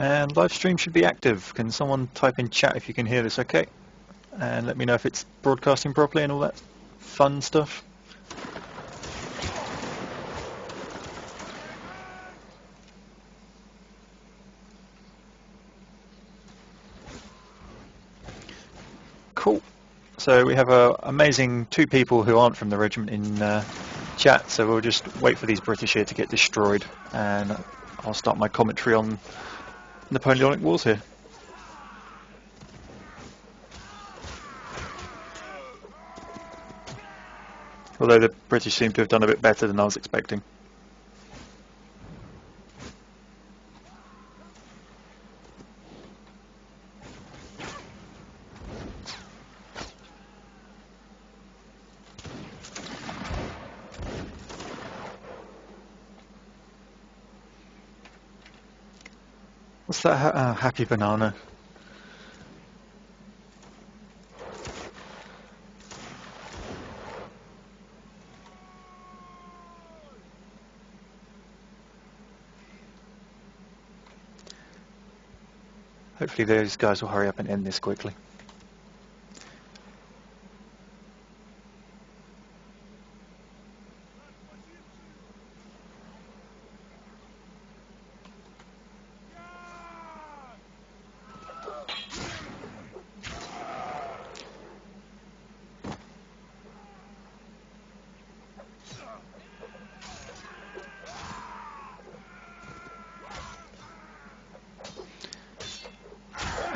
And live stream should be active. Can someone type in chat if you can hear this okay? And let me know if it's broadcasting properly and all that fun stuff. Cool. So we have amazing 2 people who aren't from the regiment in chat, so we'll just wait for these British here to get destroyed, and I'll start my commentary on Napoleonic Wars here. Although the British seem to have done a bit better than I was expecting. What's that happy banana? Hopefully those guys will hurry up and end this quickly.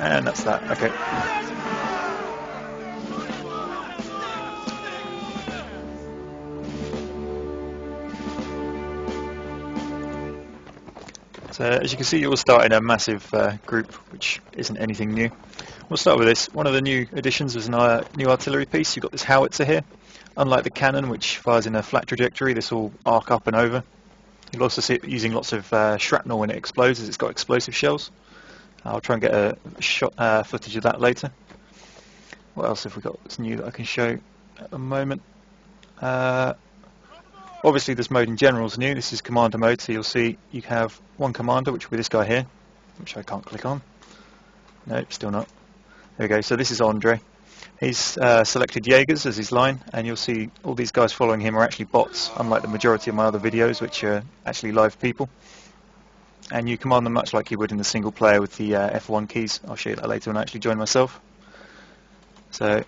And that's that, okay. So as you can see, you'll start in a massive group, which isn't anything new. We'll start with this. One of the new additions was a new artillery piece. You've got this howitzer here. Unlike the cannon, which fires in a flat trajectory, this will arc up and over. You'll also see it using lots of shrapnel when it explodes, as it's got explosive shells. I'll try and get a shot footage of that later. What else have we got that's new that I can show at the moment? Obviously this mode in general is new. This is commander mode, so you'll see you have one commander, which will be this guy here, which I can't click on. Nope, still not. There we go, so this is Andre. He's selected Jaegers as his line, and you'll see all these guys following him are actually bots, unlike the majority of my other videos, which are actually live people. And you command them much like you would in the single player with the F1 keys. I'll show you that later when I actually join myself. So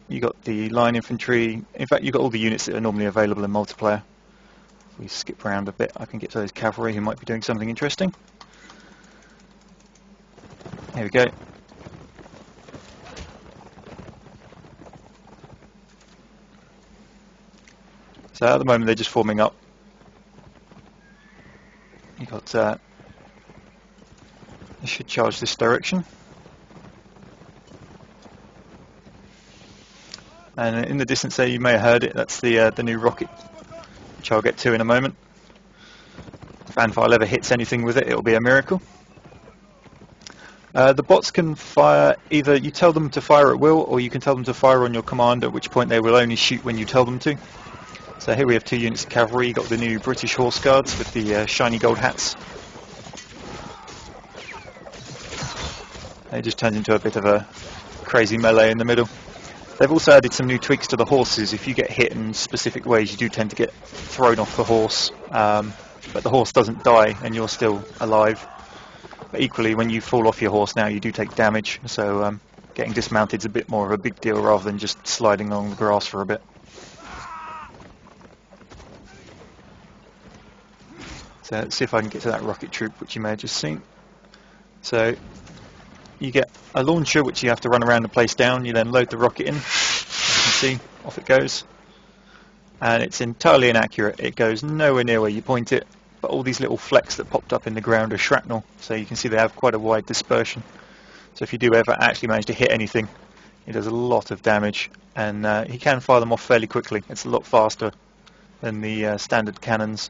you got the line infantry. In fact, you've got all the units that are normally available in multiplayer. If we skip around a bit, I can get to those cavalry who might be doing something interesting. Here we go. So at the moment they're just forming up. You got they should charge this direction. And in the distance there, you may have heard it. That's the new rocket, which I'll get to in a moment. If Anvil ever hits anything with it, it'll be a miracle. The bots can fire, either you tell them to fire at will, or you can tell them to fire on your command, at which point they will only shoot when you tell them to. So here we have 2 units of cavalry. You've got the new British Horse Guards with the shiny gold hats. It just turns into a bit of a crazy melee in the middle. They've also added some new tweaks to the horses. If you get hit in specific ways, you do tend to get thrown off the horse, but the horse doesn't die and you're still alive. But equally, when you fall off your horse now, you do take damage, so getting dismounted is a bit more of a big deal rather than just sliding along the grass for a bit. So let's see if I can get to that rocket troop, which you may have just seen. So you get a launcher which you have to run around and place down. You then load the rocket in. As you can see, off it goes. And it's entirely inaccurate. It goes nowhere near where you point it, but all these little flecks that popped up in the ground are shrapnel. So you can see they have quite a wide dispersion. So if you do ever actually manage to hit anything, it does a lot of damage. And he can fire them off fairly quickly. It's a lot faster than the standard cannons.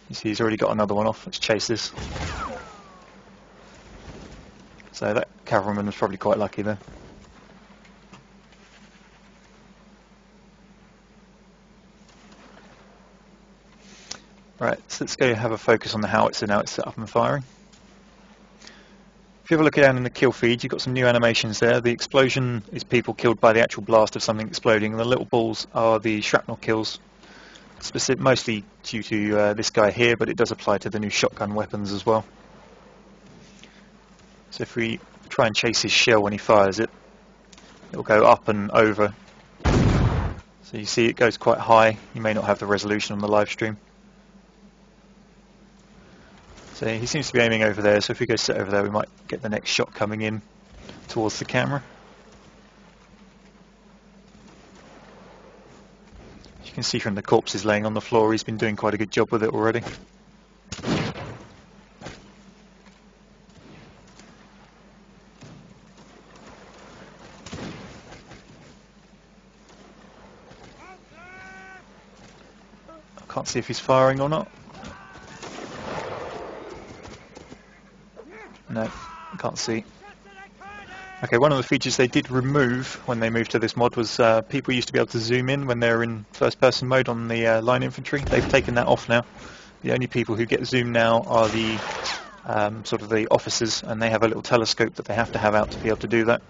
You see he's already got another one off. Let's chase this. So that cavalryman was probably quite lucky there. Right, so let's go have a focus on the howitzer now it's set up and firing. If you have a look down in the kill feed, you've got some new animations there. The explosion is people killed by the actual blast of something exploding, and the little balls are the shrapnel kills, mostly due to this guy here, but it does apply to the new shotgun weapons as well. So if we try and chase his shell when he fires it, it will go up and over. So you see it goes quite high. You may not have the resolution on the live stream. So he seems to be aiming over there, so if we go sit over there we might get the next shot coming in towards the camera. As you can see from the corpses laying on the floor, he's been doing quite a good job with it already. I can't see if he's firing or not. No, I can't see. Okay, one of the features they did remove when they moved to this mod was people used to be able to zoom in when they're in first person mode on the line infantry. They've taken that off now. The only people who get zoomed now are the sort of the officers, and they have a little telescope that they have to have out to be able to do that.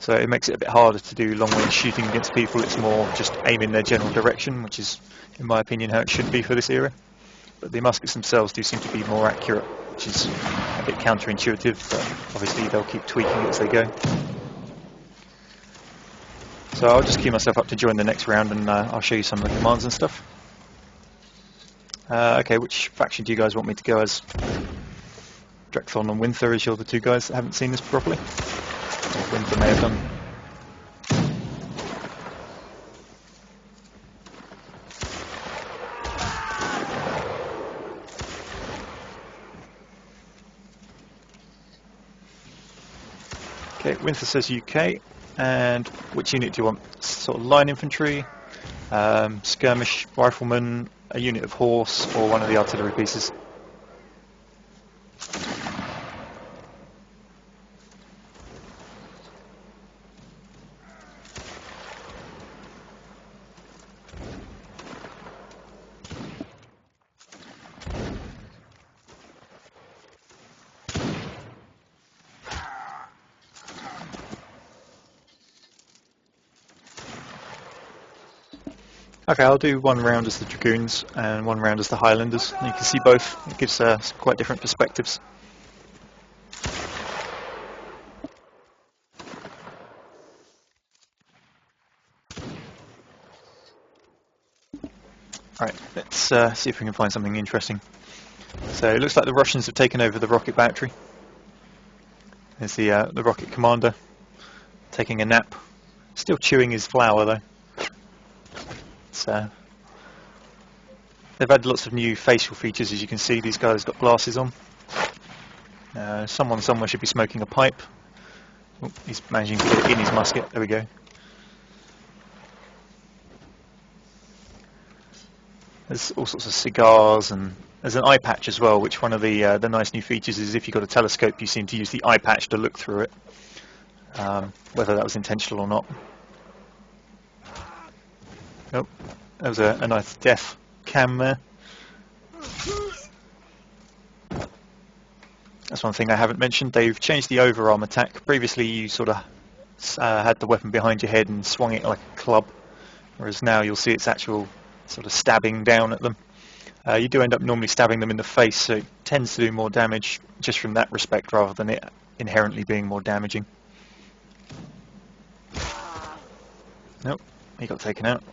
So it makes it a bit harder to do long range shooting against people. It's more just aim in their general direction, which is, in my opinion, how it should be for this era. But the muskets themselves do seem to be more accurate, which is a bit counterintuitive, but obviously they'll keep tweaking it as they go. So I'll just queue myself up to join the next round, and I'll show you some of the commands and stuff. Okay, which faction do you guys want me to go as? Drexthon and Winther, as you're the two guys that haven't seen this properly. Or Winther may have done. Okay, Winther says UK, and which unit do you want? Sort of line infantry, skirmish rifleman, a unit of horse, or one of the artillery pieces? Okay, I'll do one round as the Dragoons and one round as the Highlanders. You can see both. It gives some quite different perspectives. Alright, let's see if we can find something interesting. So it looks like the Russians have taken over the rocket battery. There's the rocket commander taking a nap. Still chewing his flower though. They've had lots of new facial features, as you can see. These guys got glasses on. Someone somewhere should be smoking a pipe. Oh, he's managing to get it in his musket. There we go. There's all sorts of cigars, and there's an eye patch as well, which one of the nice new features is if you've got a telescope you seem to use the eye patch to look through it. Whether that was intentional or not. Nope, there was a nice death cam there. That's one thing I haven't mentioned. They've changed the overarm attack. Previously you sort of had the weapon behind your head and swung it like a club, whereas now you'll see its actual sort of stabbing down at them. You do end up normally stabbing them in the face, so it tends to do more damage just from that respect rather than it inherently being more damaging. Nope, he got taken out.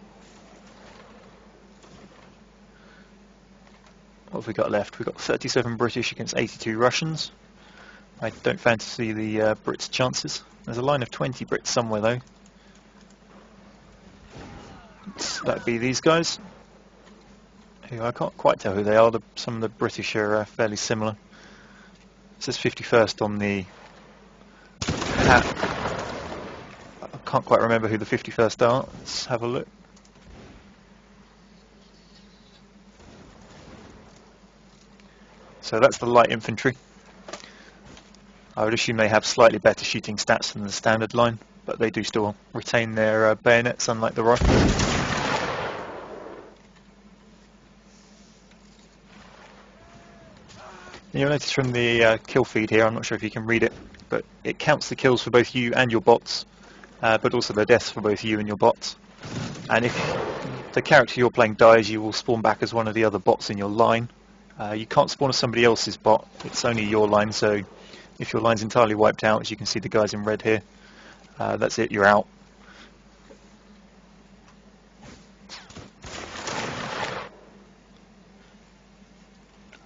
What have we got left? We've got 37 British against 82 Russians. I don't fancy the Brits' chances. There's a line of 20 Brits somewhere though. That'd be these guys. Who I can't quite tell who they are. Some of the British are fairly similar. It says 51st on the hat. I can't quite remember who the 51st are. Let's have a look. So that's the light infantry. I would assume they have slightly better shooting stats than the standard line, but they do still retain their bayonets, unlike the rifle. And you'll notice from the kill feed here, I'm not sure if you can read it, but it counts the kills for both you and your bots, but also the deaths for both you and your bots. And if the character you're playing dies, you will spawn back as one of the other bots in your line. You can't spawn as somebody else's bot, it's only your line, so if your line's entirely wiped out, as you can see the guys in red here, that's it, you're out.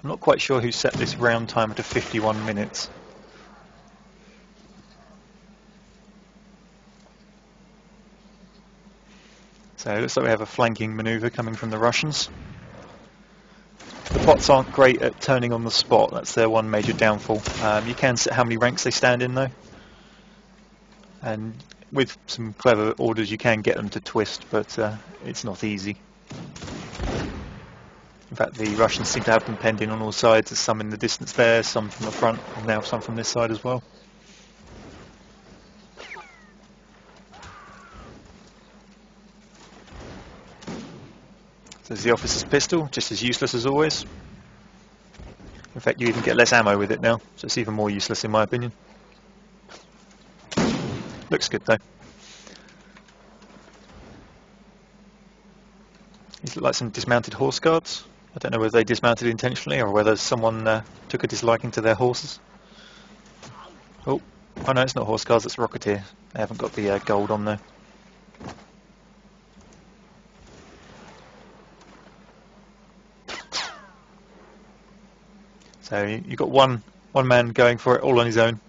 I'm not quite sure who set this round timer to 51 minutes. So it looks like we have a flanking manoeuvre coming from the Russians. The bots aren't great at turning on the spot, that's their one major downfall. You can set how many ranks they stand in though. And with some clever orders you can get them to twist, but it's not easy. In fact, the Russians seem to have them penned in on all sides. There's some in the distance there, some from the front, and now some from this side as well. So there's the officer's pistol, just as useless as always. In fact, you even get less ammo with it now, so it's even more useless in my opinion. Looks good though. These look like some dismounted horse guards. I don't know whether they dismounted intentionally or whether someone took a disliking to their horses. Oh no, it's not horse guards, it's Rocketeer. They haven't got the gold on there. So you've got one man going for it all on his own.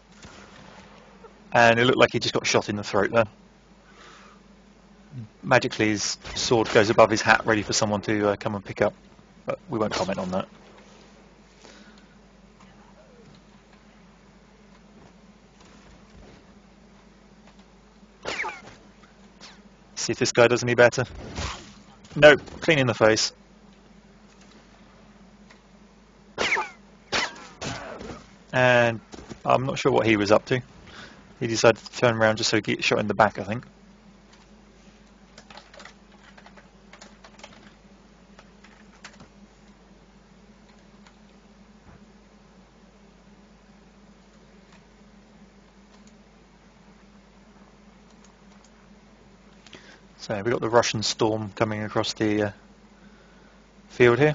And it looked like he just got shot in the throat there. Magically his sword goes above his hat ready for someone to come and pick up. But we won't comment on that. See if this guy does any better. Nope, clean in the face. And I'm not sure what he was up to. He decided to turn around just so he could get shot in the back, I think. So we've got the Russian storm coming across the field here.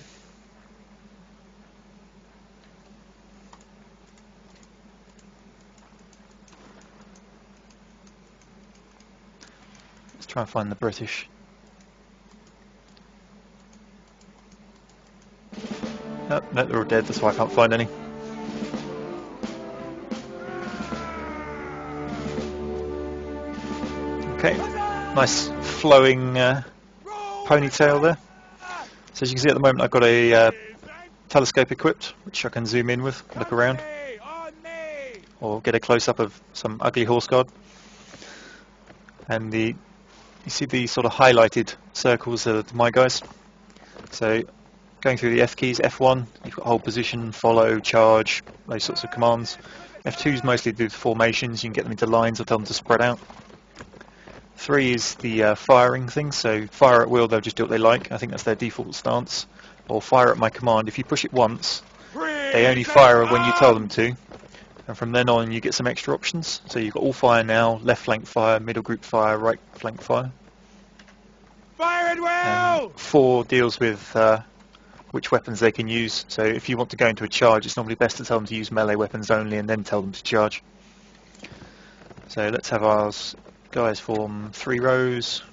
Let's try and find the British. Oh, no, they're all dead, that's why I can't find any. Okay, nice flowing ponytail there. So as you can see at the moment I've got a telescope equipped, which I can zoom in with, look around, or get a close-up of some ugly horse guard. And you see the sort of highlighted circles are my guys. So going through the F keys, F1, you've got hold position, follow, charge, those sorts of commands. F2 is mostly to do with formations, you can get them into lines or tell them to spread out. 3 is the firing thing, so fire at will, they'll just do what they like. I think that's their default stance. Or fire at my command. If you push it once, they only fire when you tell them to. And from then on you get some extra options. So you've got all fire now, left flank fire, middle group fire, right flank fire. Fire at will! 4 deals with which weapons they can use. So if you want to go into a charge, it's normally best to tell them to use melee weapons only and then tell them to charge. So let's have our guys form 3 rows.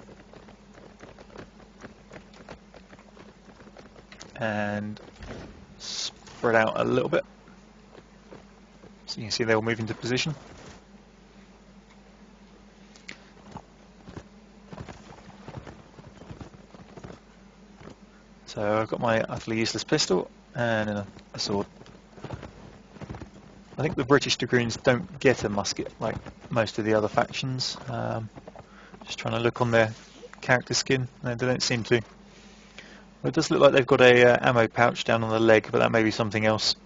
And spread out a little bit. So you can see they all move into position. So I've got my utterly useless pistol and a sword. I think the British Dragoons don't get a musket like most of the other factions. Just trying to look on their character skin, no, they don't seem to. Well, it does look like they've got a ammo pouch down on the leg, but that may be something else.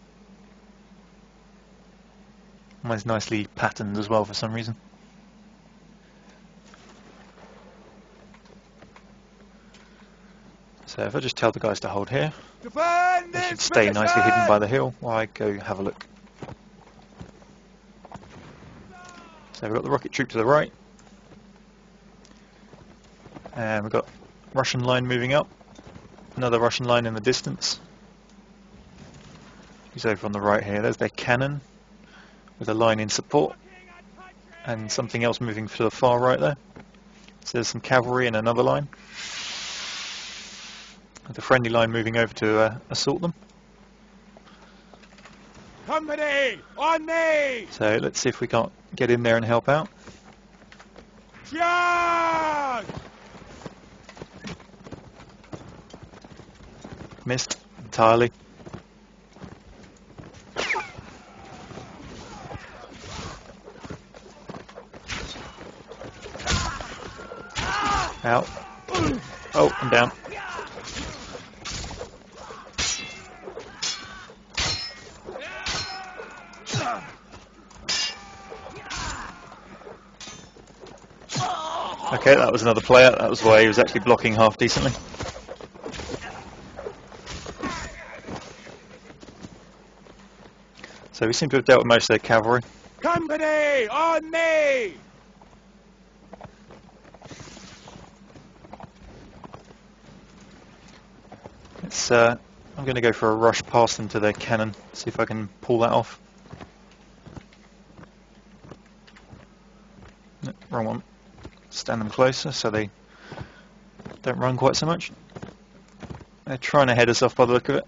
Mine's nicely patterned as well for some reason. So if I just tell the guys to hold here, Defend They should this stay nicely hidden by position! the hill while I go have a look. So we've got the rocket troop to the right. And we've got Russian line moving up. Another Russian line in the distance. Who's over on the right here? There's their cannon with a line in support. And something else moving to the far right there. So there's some cavalry in another line. With the friendly line moving over to assault them. Company, on me! So let's see if we can't get in there and help out. Charge! Missed entirely. Out. Oh, I'm down. Okay, that was another player. That was why he was actually blocking half decently. So we seem to have dealt with most of their cavalry. Company, on me! I'm going to go for a rush past them to their cannon, see if I can pull that off. No, wrong one. Stand them closer so they don't run quite so much. They're trying to head us off by the look of it.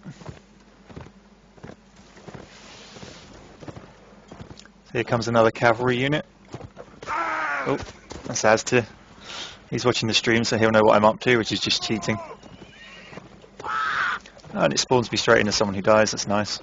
So here comes another cavalry unit. Oh, that's Aztir. He's watching the stream so he'll know what I'm up to, which is just cheating. Oh, and it spawns me straight into someone who dies, that's nice.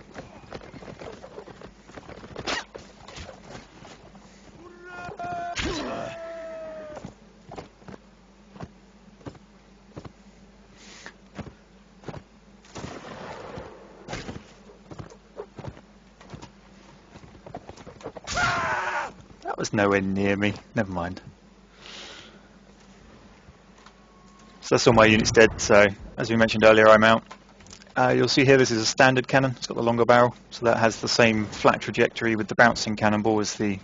That was nowhere near me, never mind. So that's all my units dead, so as we mentioned earlier, I'm out. You'll see here this is a standard cannon, it's got the longer barrel, so that has the same flat trajectory with the bouncing cannonball as the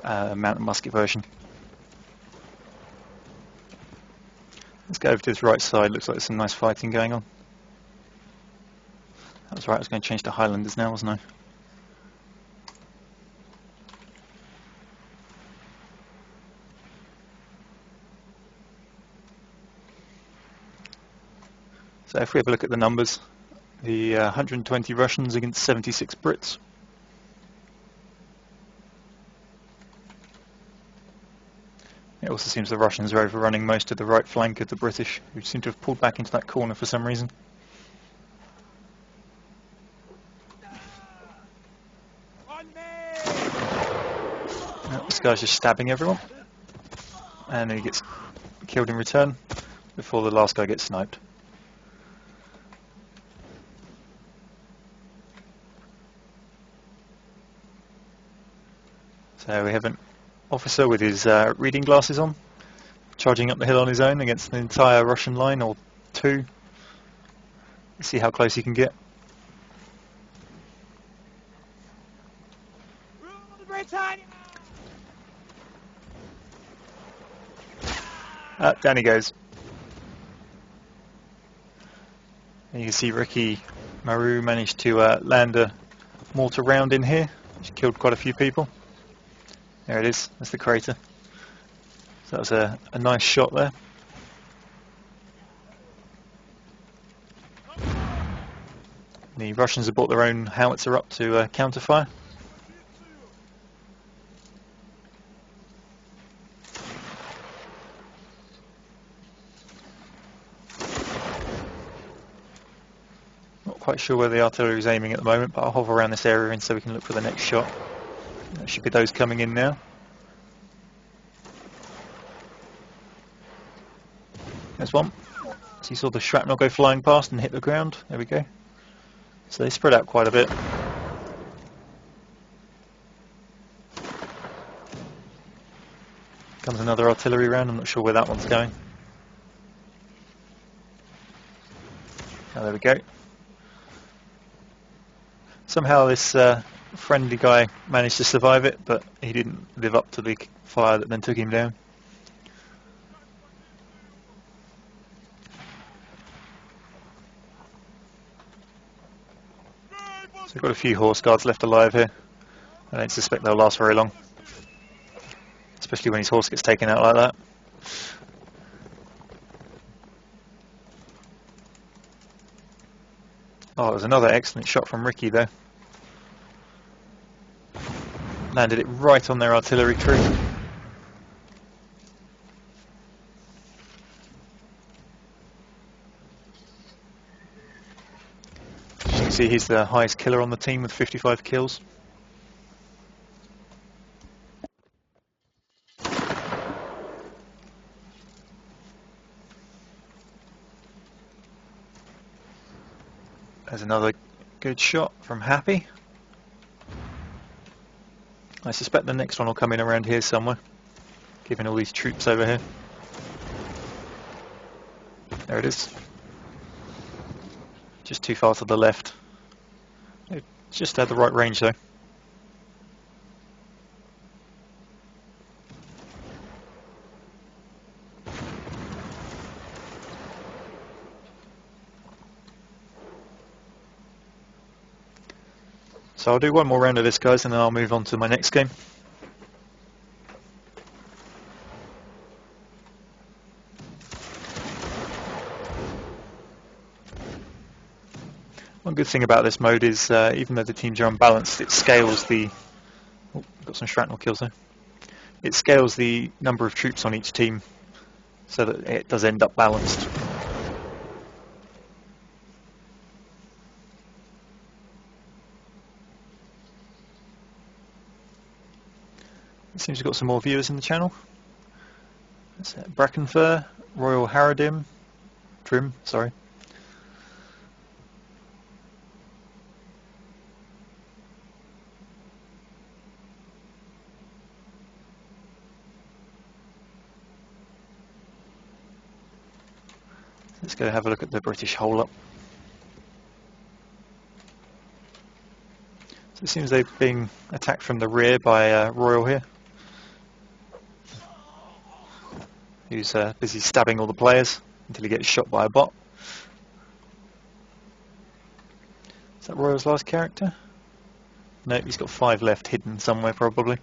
mountain musket version. Let's go over to this right side, looks like there's some nice fighting going on. That was right, I was going to change to Highlanders now, wasn't I? So if we have a look at the numbers, the 120 Russians against 76 Brits. It also seems the Russians are overrunning most of the right flank of the British, who seem to have pulled back into that corner for some reason. Oh, this guy's just stabbing everyone, and he gets killed in return before the last guy gets sniped. So we have an officer with his reading glasses on, charging up the hill on his own against an entire Russian line, or two. Let's see how close he can get. Down he goes. And you can see Ricky Maru managed to land a mortar round in here, which killed quite a few people. There it is, that's the crater. So that was a nice shot there. The Russians have brought their own howitzer up to counterfire. Not quite sure where the artillery is aiming at the moment, but I'll hover around this area and so we can look for the next shot. There should be those coming in now. There's one. So you saw the shrapnel go flying past and hit the ground. There we go. So they spread out quite a bit. Comes another artillery round. I'm not sure where that one's going. Oh, there we go. Somehow this friendly guy managed to survive it, but he didn't live up to the fire that then took him down. So we've got a few horse guards left alive here. I don't suspect they'll last very long, especially when his horse gets taken out like that. Oh, it was another excellent shot from Ricky there. Landed it right on their artillery troop. As you can see, he's the highest killer on the team with 55 kills. There's another good shot from Happy. I suspect the next one will come in around here somewhere, given all these troops over here. There it is. Just too far to the left. It just had the right range though. So I'll do one more round of this, guys, and then I'll move on to my next game. One good thing about this mode is, even though the teams are unbalanced, it scales the... Oh, got some shrapnel kills there. It scales the number of troops on each team so that it does end up balanced. It seems we've got some more viewers in the channel. That's Brackenfur, Royal Haradim, Trim, sorry. Let's go have a look at the British hole-up. So it seems they're being attacked from the rear by Royal here, who's busy stabbing all the players until he gets shot by a bot. Is that Royal's last character? No, he's got 5 left hidden somewhere probably.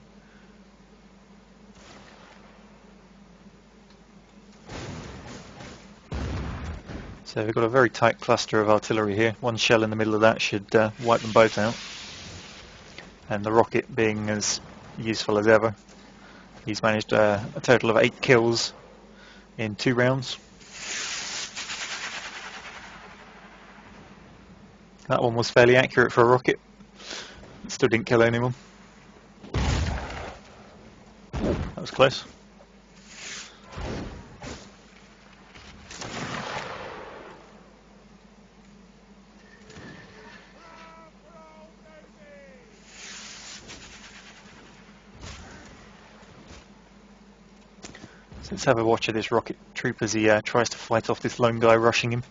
So we've got a very tight cluster of artillery here. One shell in the middle of that should wipe them both out. And the rocket being as useful as ever. He's managed a total of 8 kills in 2 rounds. That one was fairly accurate for a rocket. Still didn't kill anyone. Oh, that was close. So let's have a watch of this rocket troop as he tries to fight off this lone guy rushing him.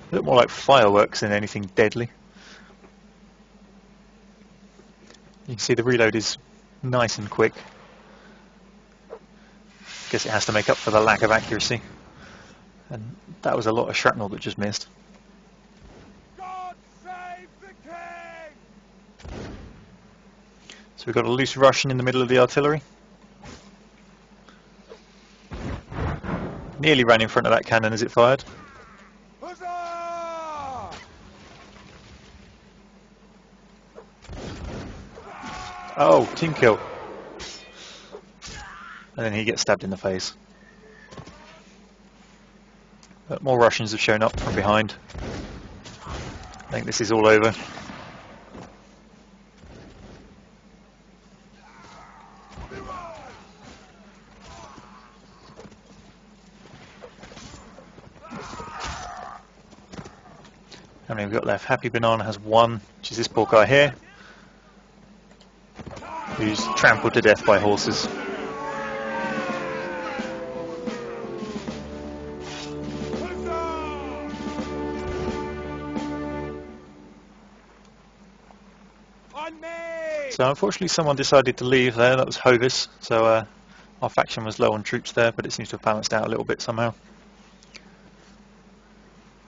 A bit more like fireworks than anything deadly. You can see the reload is nice and quick. Guess it has to make up for the lack of accuracy. And that was a lot of shrapnel that just missed. God save the king! So we've got a loose Russian in the middle of the artillery. Nearly ran in front of that cannon as it fired. Huzzah! Oh, team kill. And then he gets stabbed in the face. But more Russians have shown up from behind. I think this is all over. How many have we got left? Happy Banana has 1, which is this poor guy here, who's trampled to death by horses. Huzzah! So unfortunately someone decided to leave there, that was Hovis, so our faction was low on troops there, but it seems to have balanced out a little bit somehow.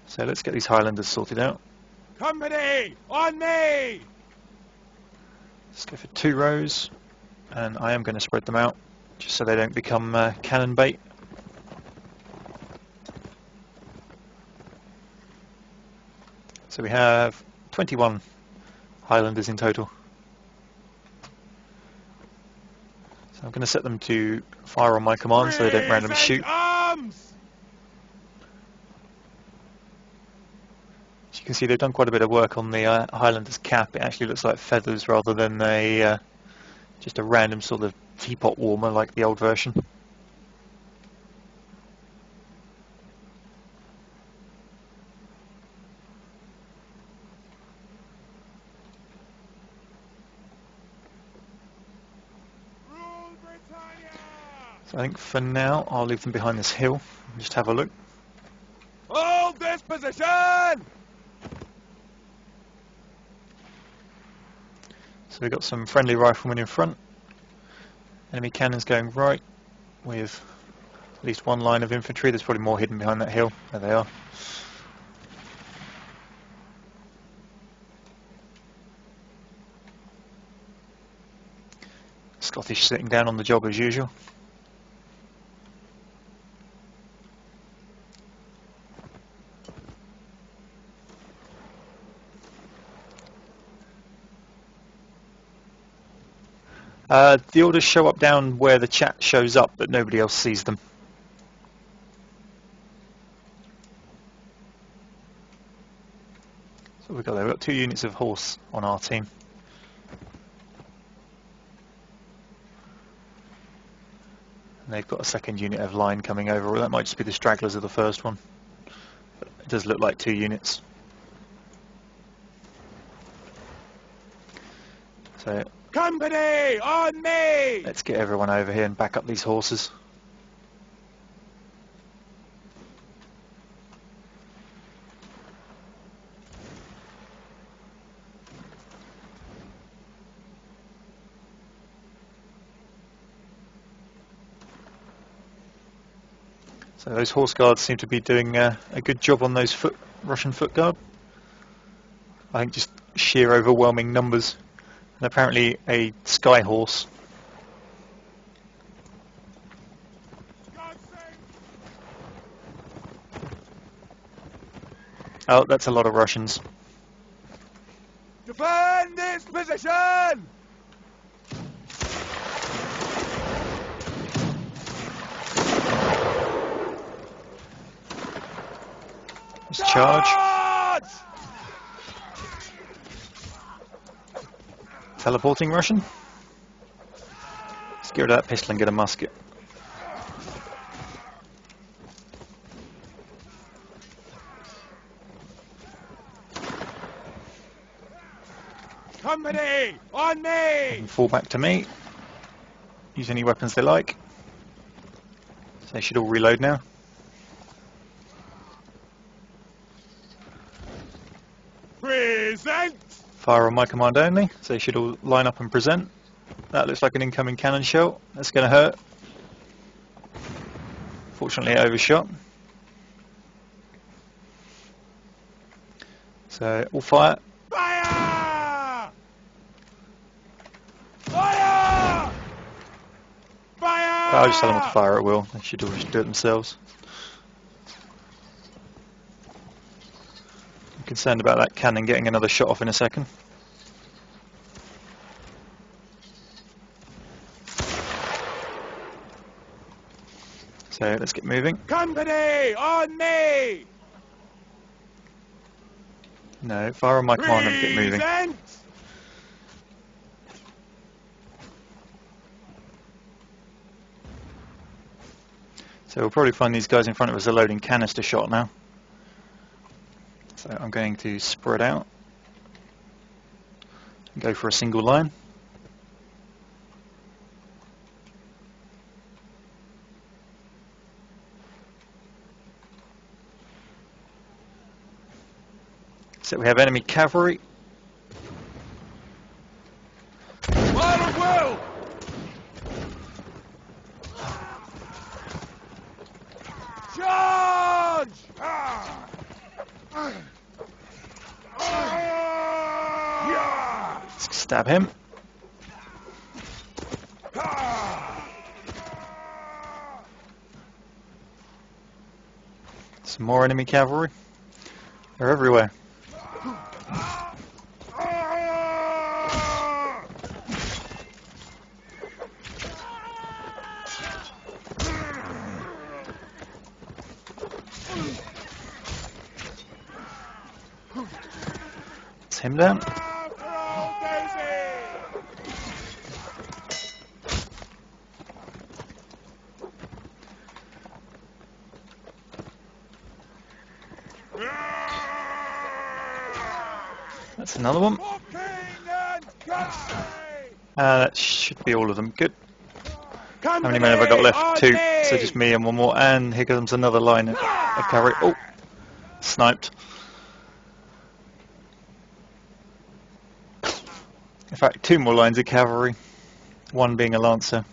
So let's get these Highlanders sorted out. Company, on me! Let's go for 2 rows, and I am going to spread them out, just so they don't become cannon bait. So we have 21 Highlanders in total. So I'm going to set them to fire on my command so they don't randomly shoot. Arms! As you can see, they've done quite a bit of work on the Highlander's cap. It actually looks like feathers rather than just a random sort of teapot warmer like the old version. Rule Britannia! So I think for now I'll leave them behind this hill and just have a look. Hold this position! So we've got some friendly riflemen in front, enemy cannons going right with at least one line of infantry. There's probably more hidden behind that hill. There they are. Scottish sitting down on the job as usual. The orders show up down where the chat shows up, but nobody else sees them. So we've got 2 units of horse on our team. And they've got a second unit of line coming over. Well, that might just be the stragglers of the first one. But it does look like 2 units. So Company, on me! let's get everyone over here and back up these horses. So those horse guards seem to be doing a good job on those Russian foot guard. I think just sheer overwhelming numbers. And apparently a sky horse. Oh, that's a lot of Russians. Defend this position! Let's charge. Teleporting Russian. Let's get rid of that pistol and get a musket. Company, on me! And fall back to me. Use any weapons they like. So they should all reload now. Present! Fire on my command only, so they should all line up and present. That looks like an incoming cannon shell. That's going to hurt. Fortunately it overshot. So all fire. Fire! Fire! Fire! I'll just tell them to fire at will. They should all just do it themselves. I'm concerned about that cannon getting another shot off in a second. So let's get moving. Company, on me! No, fire on my command and get moving. Present! So we'll probably find these guys in front of us are loading canister shot now. So I'm going to spread out and go for a single line. So we have enemy cavalry. Charge! Stab him. Some more enemy cavalry. They're everywhere. It's him down. That's another one. That should be all of them. Good. How many men have I got left? 2. So just me and one more. And here comes another line of cavalry. Oh, sniped. In fact, 2 more lines of cavalry. 1 being a lancer.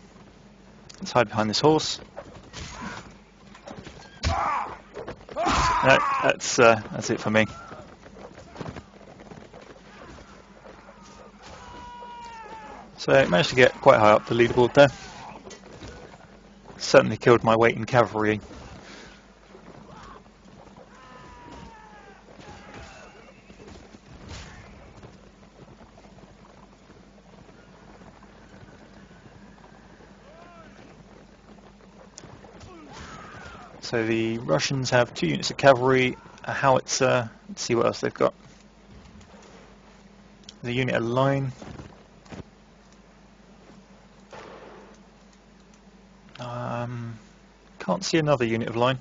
Let's hide behind this horse. No, that's it for me. So I managed to get quite high up the leaderboard there. Certainly killed my weight in cavalry. So the Russians have 2 units of cavalry, a howitzer. Let's see what else they've got. The unit of line. Can't see another unit of line.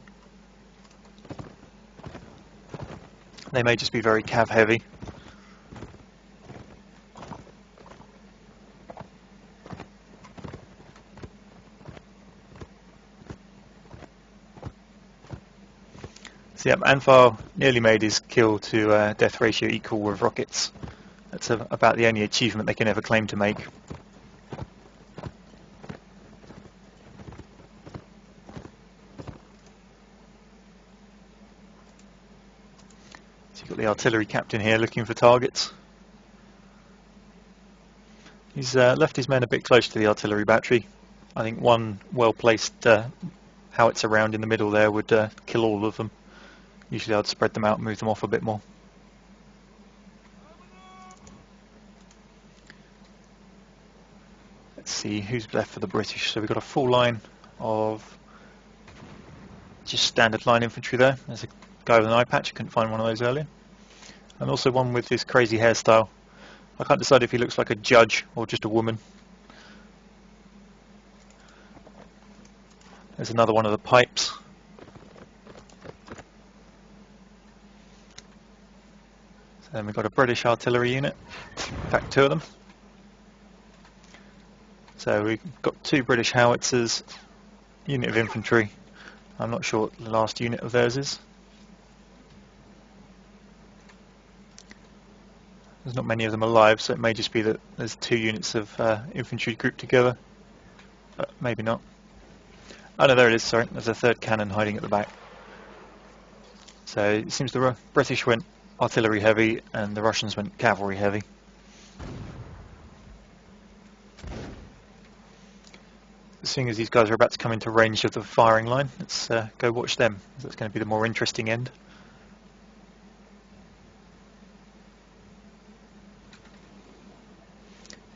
They may just be very cav heavy. So yeah, Anfar nearly made his kill to death ratio equal with rockets. That's about the only achievement they can ever claim to make. So you've got the artillery captain here looking for targets. He's left his men a bit close to the artillery battery. I think one well-placed howitzer round in the middle there would kill all of them. Usually I'd spread them out and move them off a bit more. Let's see who's left for the British. So we've got a full line of just standard line infantry there. There's a guy with an eye patch. I couldn't find one of those earlier. And also one with this crazy hairstyle. I can't decide if he looks like a judge or just a woman. There's another one of the pipes. So then we've got a British artillery unit. In fact, 2 of them. So we've got 2 British howitzers, unit of infantry. I'm not sure what the last unit of theirs is. There's not many of them alive, so it may just be that there's 2 units of infantry grouped together. But maybe not. Oh no, there it is, sorry. There's a 3rd cannon hiding at the back. So it seems the British went artillery heavy and the Russians went cavalry heavy. Seeing as these guys are about to come into range of the firing line, let's go watch them. That's going to be the more interesting end.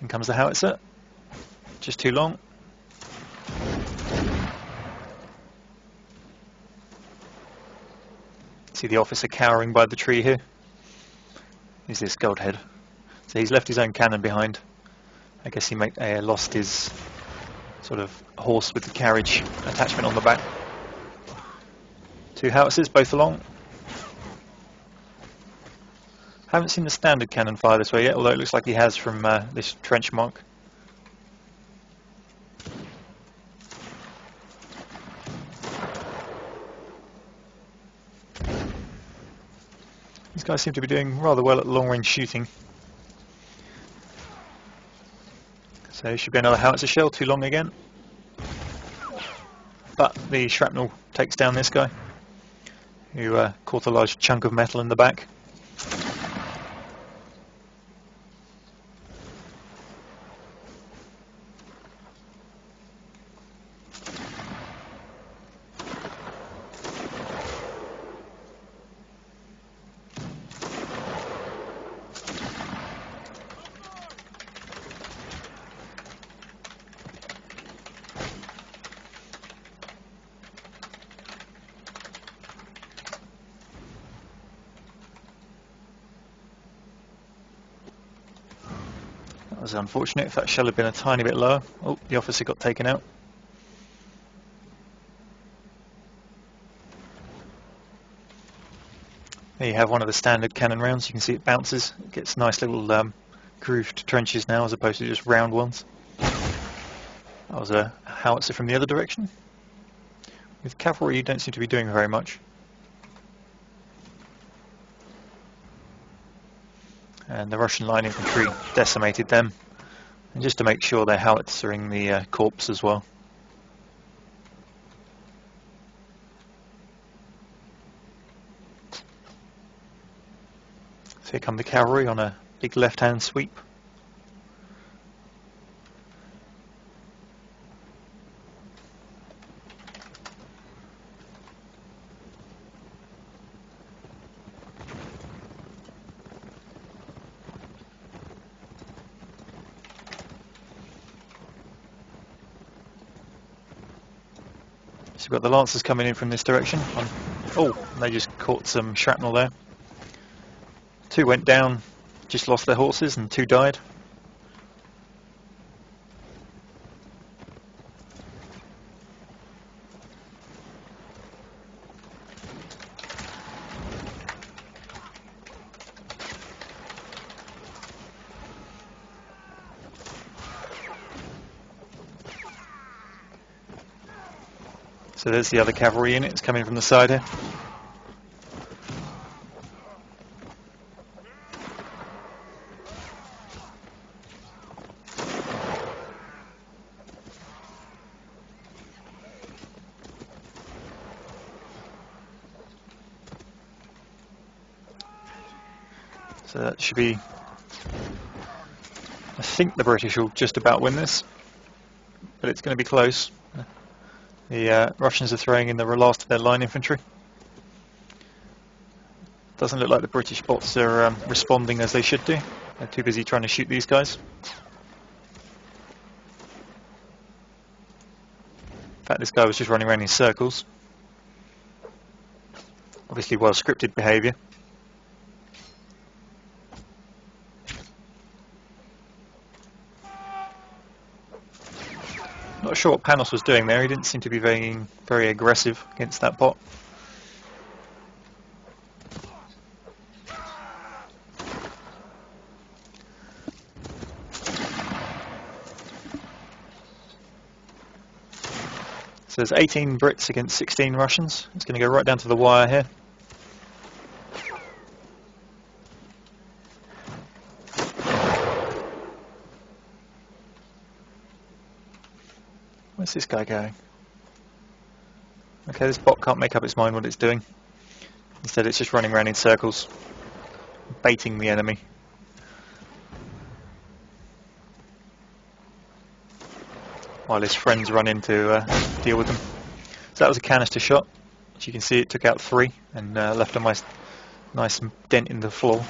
In comes the howitzer. Just too long. See the officer cowering by the tree here? He's this gold head. So he's left his own cannon behind. I guess he lost his sort of horse with the carriage attachment on the back. 2 howitzers, both along. Haven't seen the standard cannon fire this way yet, although it looks like he has from this trench mark. These guys seem to be doing rather well at long-range shooting. So should be another howitzer shell, too long again. but the shrapnel takes down this guy, who caught a large chunk of metal in the back. That was unfortunate. If that shell had been a tiny bit lower. Oh, the officer got taken out. There you have one of the standard cannon rounds. You can see it bounces. It gets nice little grooved trenches now as opposed to just round ones. That was a howitzer from the other direction. With cavalry you don't seem to be doing very much. And the Russian line infantry decimated them, and just to make sure they're howitzering the corpse as well. So here come the cavalry on a big left-hand sweep. So we've got the Lancers coming in from this direction. Oh, they just caught some shrapnel there. 2 went down, just lost their horses, and 2 died. So there's the other cavalry unit. It's coming from the side here. So that should be... I think the British will just about win this, but it's going to be close. The Russians are throwing in the last of their line infantry. Doesn't look like the British bots are responding as they should do. They're too busy trying to shoot these guys. In fact, this guy was just running around in circles. Obviously well scripted behaviour. Not sure what Panos was doing there. He didn't seem to be very aggressive against that bot. So there's 18 Brits against 16 Russians. It's going to go right down to the wire here. Where's this guy going? Okay, this bot can't make up its mind what it's doing. Instead it's just running around in circles, baiting the enemy. While his friends run in to deal with them. So that was a canister shot. As you can see, it took out 3 and left a nice dent in the floor.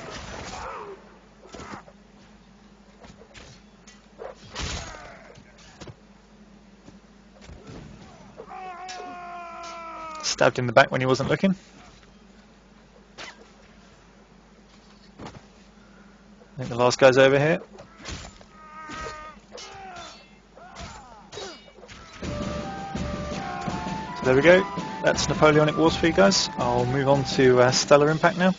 Stabbed in the back when he wasn't looking. I think the last guy's over here. So there we go. That's Napoleonic Wars for you guys. I'll move on to Stellar Impact now.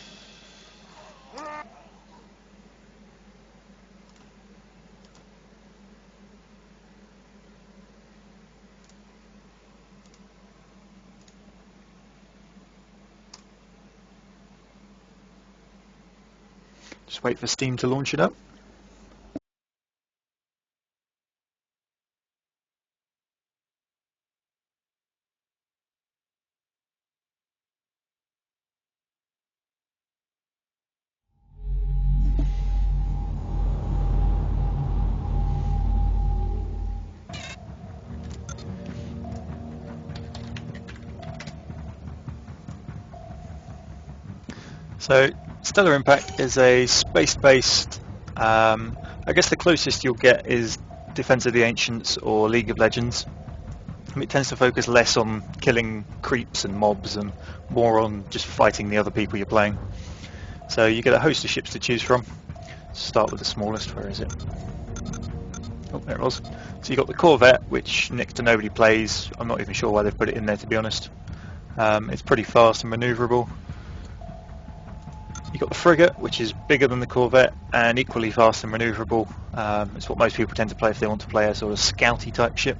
Just wait for Steam to launch it up. So Stellar Impact is a space-based, I guess the closest you'll get is Defense of the Ancients or League of Legends. It tends to focus less on killing creeps and mobs and more on just fighting the other people you're playing. So you get a host of ships to choose from. Start with the smallest, where is it? Oh, there it was. So you've got the Corvette, which next to nobody plays. I'm not even sure why they've put it in there, to be honest. It's pretty fast and manoeuvrable. You've got the Frigate, which is bigger than the Corvette and equally fast and manoeuvrable. It's what most people tend to play if they want to play a sort of scouty type ship.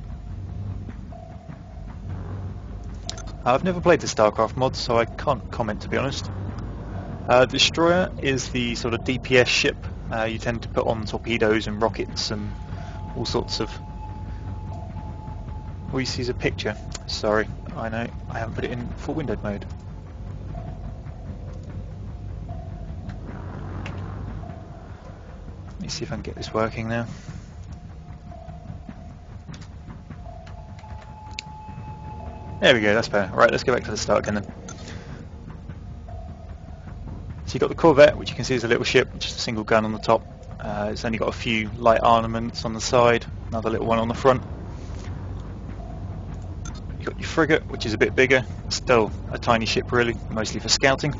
I've never played the StarCraft mod, so I can't comment, to be honest. Destroyer is the sort of DPS ship. You tend to put on torpedoes and rockets and all sorts of... All you see is a picture. Sorry, I know, I haven't put it in full windowed mode. Let me see if I can get this working now. There we go, that's better. Right, let's go back to the start again then. So you've got the Corvette, which you can see is a little ship, just a single gun on the top. It's only got a few light armaments on the side, another little one on the front. You've got your Frigate, which is a bit bigger, still a tiny ship really, mostly for scouting.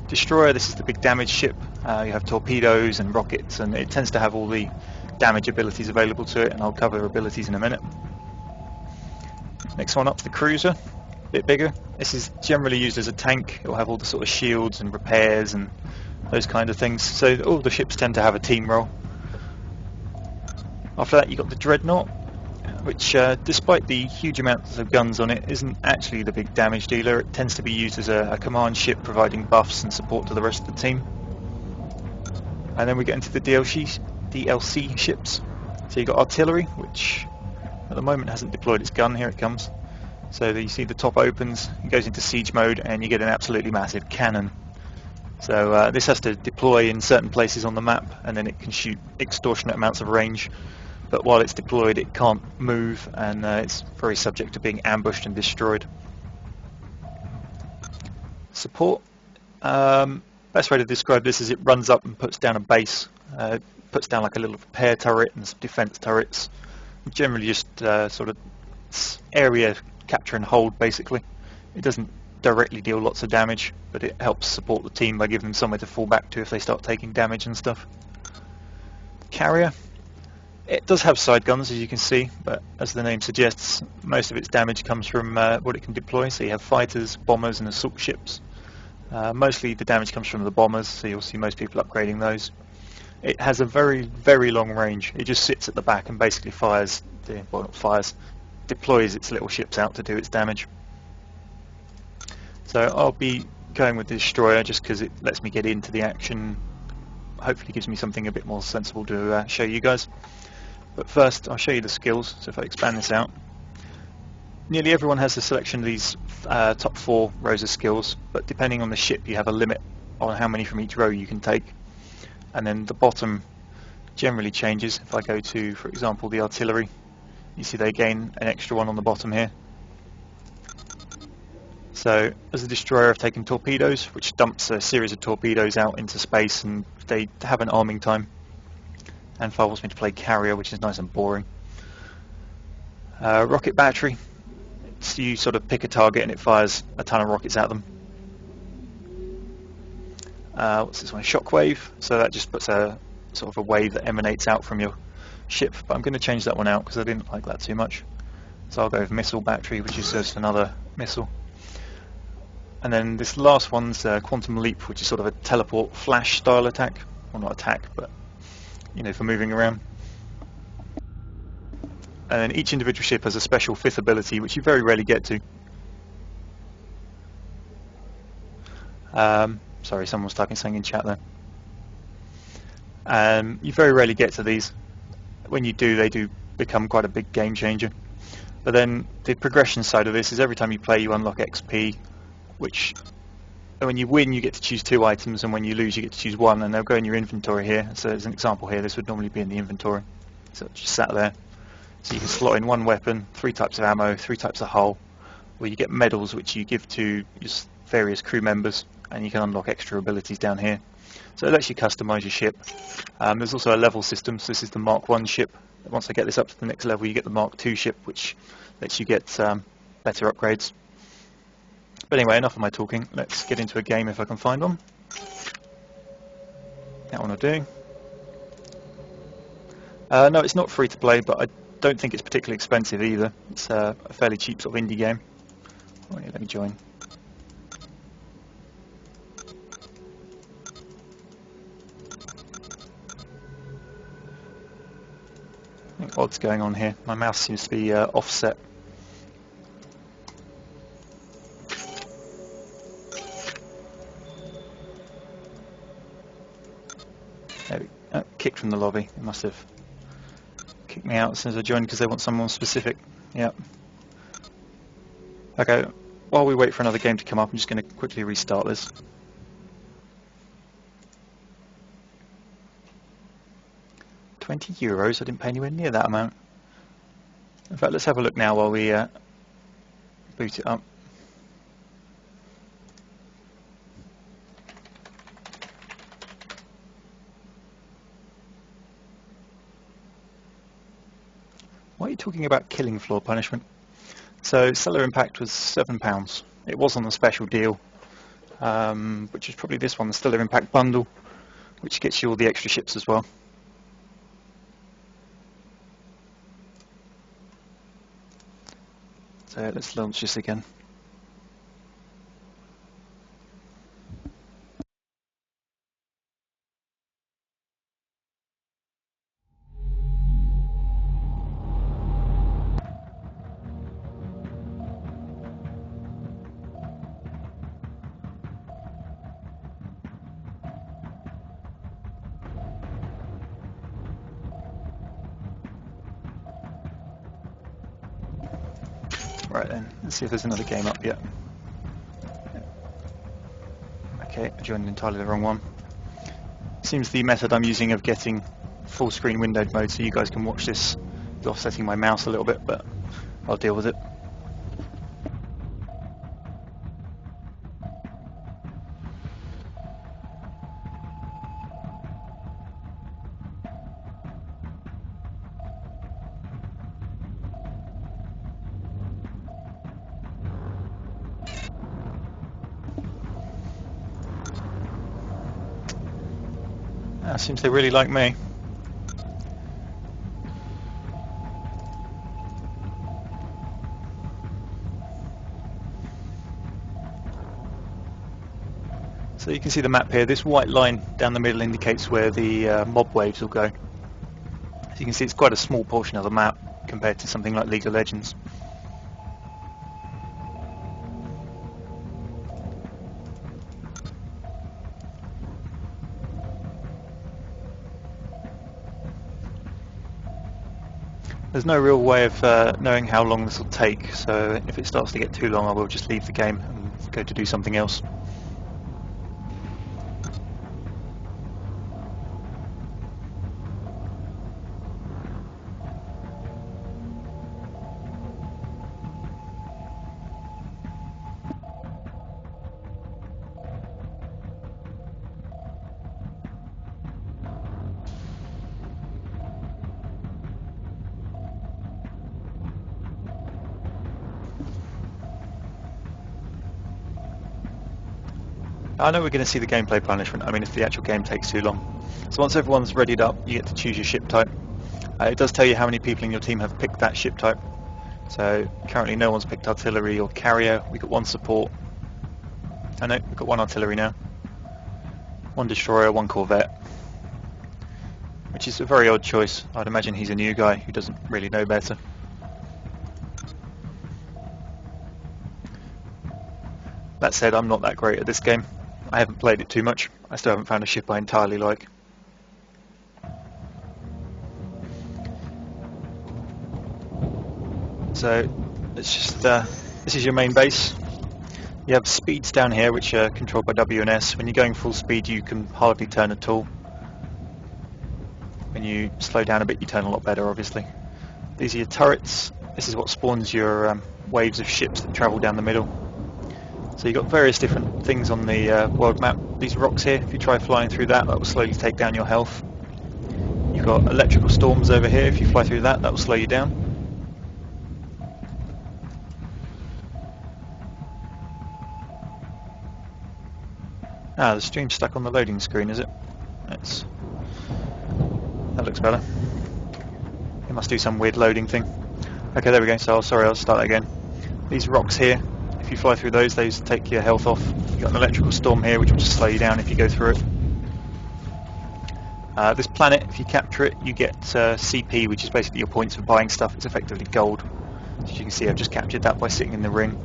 Destroyer, this is the big damage ship. You have torpedoes and rockets, and it tends to have all the damage abilities available to it, and I'll cover abilities in a minute. Next one up, the Cruiser, a bit bigger. This is generally used as a tank. It will have all the sort of shields and repairs and those kind of things. So all the ships tend to have a team role. After that, you've got the Dreadnought, which despite the huge amounts of guns on it, isn't actually the big damage dealer. It tends to be used as a command ship, providing buffs and support to the rest of the team. And then we get into the DLC ships. So you've got Artillery, which at the moment hasn't deployed its gun. Here it comes. So you see the top opens, it goes into siege mode, and you get an absolutely massive cannon. So this has to deploy in certain places on the map, and then it can shoot extortionate amounts of range. But while it's deployed, it can't move, and it's very subject to being ambushed and destroyed. Support. Best way to describe this is it runs up and puts down a base. It puts down like a little repair turret and some defense turrets. Generally just sort of area capture and hold, basically. It doesn't directly deal lots of damage, but it helps support the team by giving them somewhere to fall back to if they start taking damage and stuff. Carrier. It does have side guns, as you can see, but as the name suggests, most of its damage comes from what it can deploy. So you have fighters, bombers and assault ships. Mostly the damage comes from the bombers, so you'll see most people upgrading those. It has a very, very long range. It just sits at the back and basically deploys its little ships out to do its damage. So I'll be going with the Destroyer just because it lets me get into the action. Hopefully gives me something a bit more sensible to show you guys. But first I'll show you the skills. So if I expand this out, nearly everyone has a selection of these top 4 rows of skills, but depending on the ship you have a limit on how many from each row you can take. And then the bottom generally changes. If I go to, for example, the Artillery, you see they gain an extra one on the bottom here. So as a destroyer I've taken torpedoes, which dumps a series of torpedoes out into space, and they have an arming time. And File wants me to play carrier, which is nice and boring. Rocket battery, so you sort of pick a target and it fires a ton of rockets at them. What's this one? Shockwave, so that just puts a sort of a wave that emanates out from your ship, but I'm going to change that one out because I didn't like that too much. So I'll go with missile battery, which is just another missile. And then this last one's Quantum Leap, which is sort of a teleport flash style attack. Well, not attack, but you know, for moving around. And then each individual ship has a special 5th ability, which you very rarely get to. Sorry, someone was typing something in chat there. You very rarely get to these. When you do, they do become quite a big game changer. But then the progression side of this is every time you play you unlock XP, which when you win you get to choose 2 items, and when you lose you get to choose 1, and they'll go in your inventory here. So as an example here, this would normally be in the inventory. So it's just sat there. So you can slot in 1 weapon, 3 types of ammo, 3 types of hull, or you get medals which you give to just various crew members, and you can unlock extra abilities down here. So it lets you customise your ship. There's also a level system, so this is the Mark 1 ship. Once I get this up to the next level, you get the Mark 2 ship, which lets you get better upgrades. But anyway, enough of my talking. Let's get into a game if I can find one. That one will do. No, it's not free to play, but I don't think it's particularly expensive either. It's a fairly cheap sort of indie game. Oh, yeah, let me join. I think odd's going on here. My mouse seems to be offset. There we go. Kicked from the lobby. It must have kicked me out as soon as I joined because they want someone specific. Yep. Okay, while we wait for another game to come up, I'm just going to quickly restart this. €20, I didn't pay anywhere near that amount. In fact, let's have a look now while we boot it up. Why are you talking about killing floor punishment? So Stellar Impact was £7. It was on the special deal, which is probably this one, the Stellar Impact bundle, which gets you all the extra ships as well. So let's launch this again. Right then, let's see if there's another game up yet. Okay, I joined entirely the wrong one. Seems the method I'm using of getting full screen windowed mode so you guys can watch this is offsetting my mouse a little bit, but I'll deal with it. Seems they really like me. So you can see the map here. This white line down the middle indicates where the mob waves will go. So you can see it's quite a small portion of the map compared to something like League of Legends. There's no real way of knowing how long this will take, so if it starts to get too long I will just leave the game and go to do something else. I know we're going to see the gameplay punishment, I mean if the actual game takes too long. So once everyone's readied up, you get to choose your ship type. It does tell you how many people in your team have picked that ship type. So currently no one's picked artillery or carrier, we've got one support. Oh no, we've got one artillery now. One destroyer, one corvette. Which is a very odd choice. I'd imagine he's a new guy who doesn't really know better. That said, I'm not that great at this game. I haven't played it too much. I still haven't found a ship I entirely like. So, it's just, this is your main base. You have speeds down here which are controlled by W and S. When you're going full speed you can hardly turn at all. When you slow down a bit you turn a lot better, obviously. These are your turrets. This is what spawns your waves of ships that travel down the middle. So you've got various different things on the world map. These rocks here, if you try flying through that will slowly take down your health. You've got electrical storms over here. If you fly through that will slow you down. Ah, the stream's stuck on the loading screen, is it? That looks better. It must do some weird loading thing. Okay, there we go. So, I'll start that again. These rocks here, if you fly through those take your health off. You've got an electrical storm here, which will just slow you down if you go through it. This planet, if you capture it, you get CP, which is basically your points for buying stuff. It's effectively gold. As you can see, I've just captured that by sitting in the ring.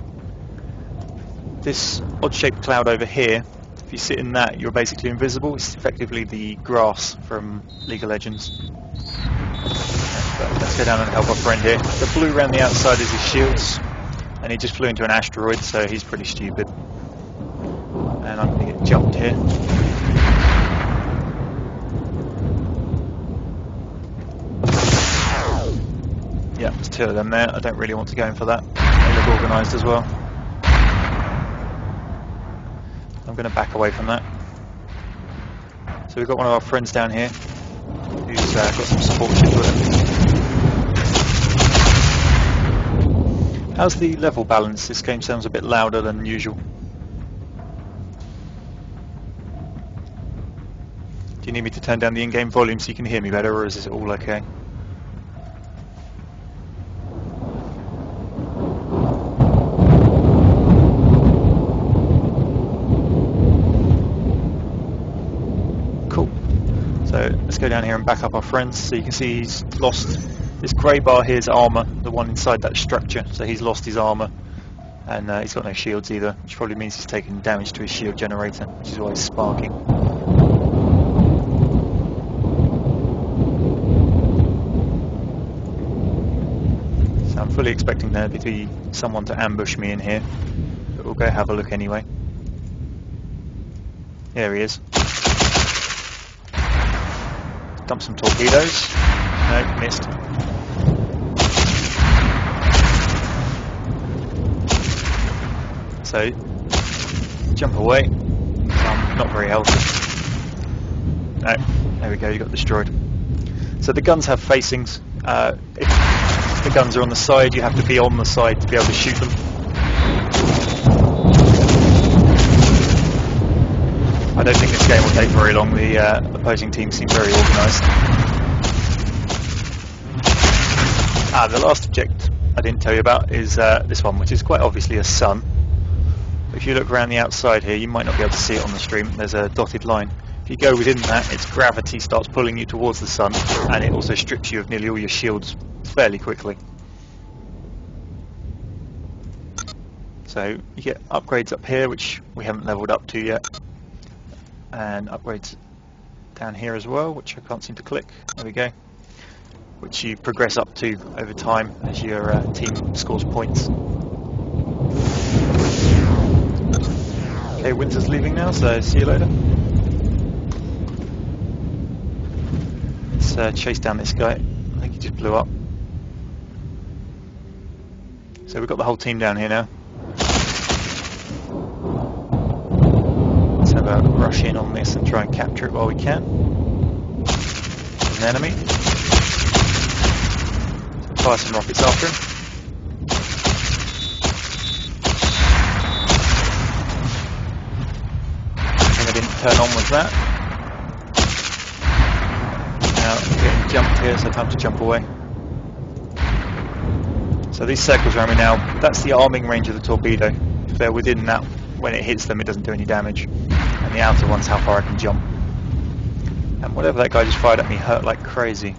This odd-shaped cloud over here, if you sit in that, you're basically invisible. It's effectively the grass from League of Legends. But let's go down and help our friend here. The blue around the outside is his shields, and he just flew into an asteroid, so he's pretty stupid. And I'm going to get jumped here. Yeah, there's two of them there. I don't really want to go in for that. They look organised as well. I'm going to back away from that. So we've got one of our friends down here who's got some support ships with him. How's the level balance? This game sounds a bit louder than usual. Do you need me to turn down the in-game volume so you can hear me better, or is it all okay? So let's go down here and back up our friends. So you can see he's lost this grey bar here is armour, the one inside that structure. So he's lost his armour, and he's got no shields either, which probably means he's taken damage to his shield generator, which is why he's sparking. So I'm fully expecting there to be someone to ambush me in here, but we'll go have a look anyway. There he is. Dump some torpedoes. No, missed. So, jump away. I'm not very healthy. No, there we go, you got destroyed. So the guns have facings. If the guns are on the side, you have to be on the side to be able to shoot them. I don't think this game will take very long. The opposing team seem very organised. The last object I didn't tell you about is this one, which is quite obviously a sun. If you look around the outside here, you might not be able to see it on the stream. There's a dotted line. If you go within that, its gravity starts pulling you towards the sun, and it also strips you of nearly all your shields fairly quickly. So you get upgrades up here, which we haven't leveled up to yet. And upgrades down here as well, which I can't seem to click. There we go. Which you progress up to over time as your team scores points. Okay, Winter's leaving now, so see you later. Let's chase down this guy. I think he just blew up. So we've got the whole team down here now. Let's have a rush in on this and try and capture it while we can. There's an enemy. So fire some rockets after him. I didn't turn on with that. Now I'm getting jumped here, so time to jump away. So these circles around me now, that's the arming range of the torpedo. If they're within that, when it hits them it doesn't do any damage. And the outer one's how far I can jump. And whatever that guy just fired at me hurt like crazy.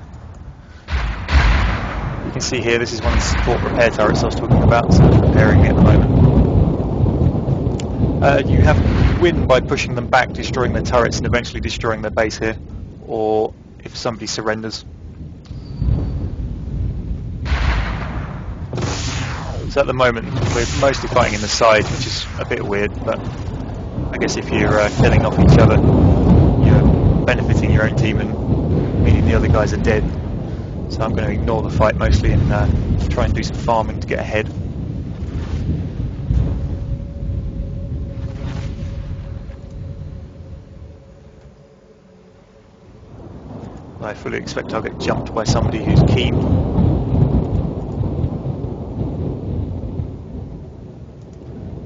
You can see here, this is one of the support repair turrets I was talking about, so it's repairing me at the moment. You have to win by pushing them back, destroying their turrets and eventually destroying their base here, or if somebody surrenders. So at the moment we're mostly fighting in the side, which is a bit weird, but I guess if you're killing off each other, you're benefiting your own team and meaning the other guys are dead. So I'm going to ignore the fight mostly and try and do some farming to get ahead. I fully expect I'll get jumped by somebody who's keen.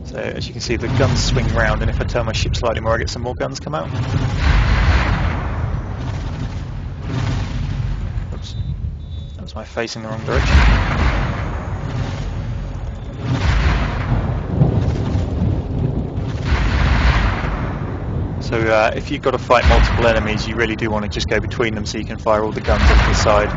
So as you can see, the guns swing round, and if I turn my ship slightly more I get some more guns come out. Oops. That was my facing the wrong direction. So if you've got to fight multiple enemies, you really do want to just go between them so you can fire all the guns off the side.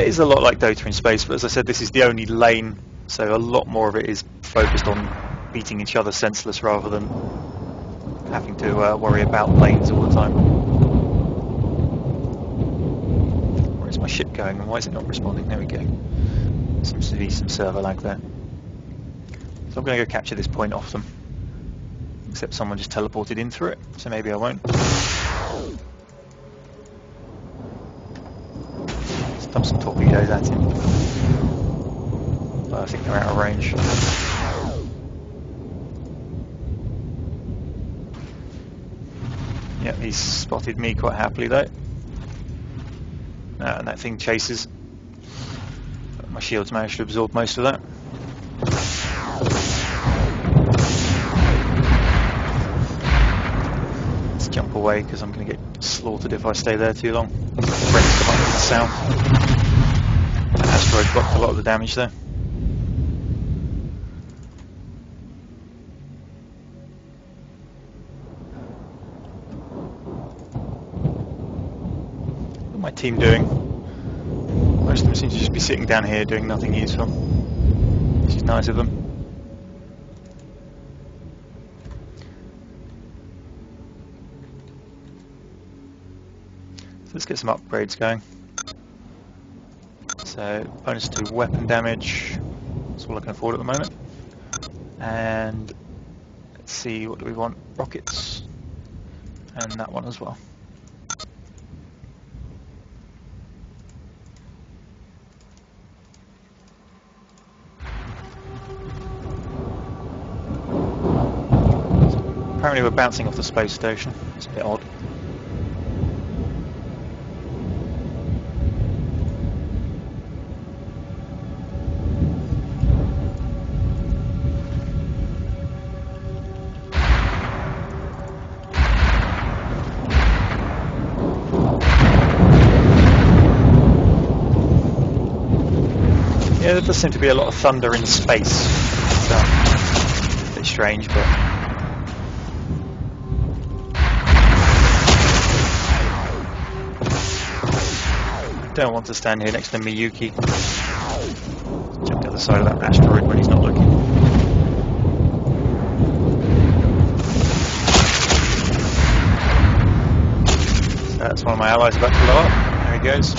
It is a lot like Dota in space, but as I said, this is the only lane, so a lot more of it is focused on beating each other senseless rather than having to worry about lanes all the time. Where's my ship going and why is it not responding? There we go. Seems to be some server lag there. So I'm going to go capture this point off them. Except someone just teleported in through it, so maybe I won't. Let's dump some torpedoes at him. But I think they're out of range. Yep, he's spotted me quite happily though. And that thing chases. But my shield's managed to absorb most of that. Jump away because I'm going to get slaughtered if I stay there too long. Friends come up from the south. That asteroid blocked a lot of the damage there. What's my team doing? Most of them seem to just be sitting down here doing nothing useful, which is nice of them. Let's get some upgrades going. So, bonus to weapon damage, that's all I can afford at the moment. And let's see, what do we want? Rockets. And that one as well. So, apparently we're bouncing off the space station, it's a bit odd. Yeah, there does seem to be a lot of thunder in space. It's a bit strange, but... I don't want to stand here next to Miyuki. Jump the other side of that asteroid when he's not looking. So that's one of my allies about to blow up. There he goes.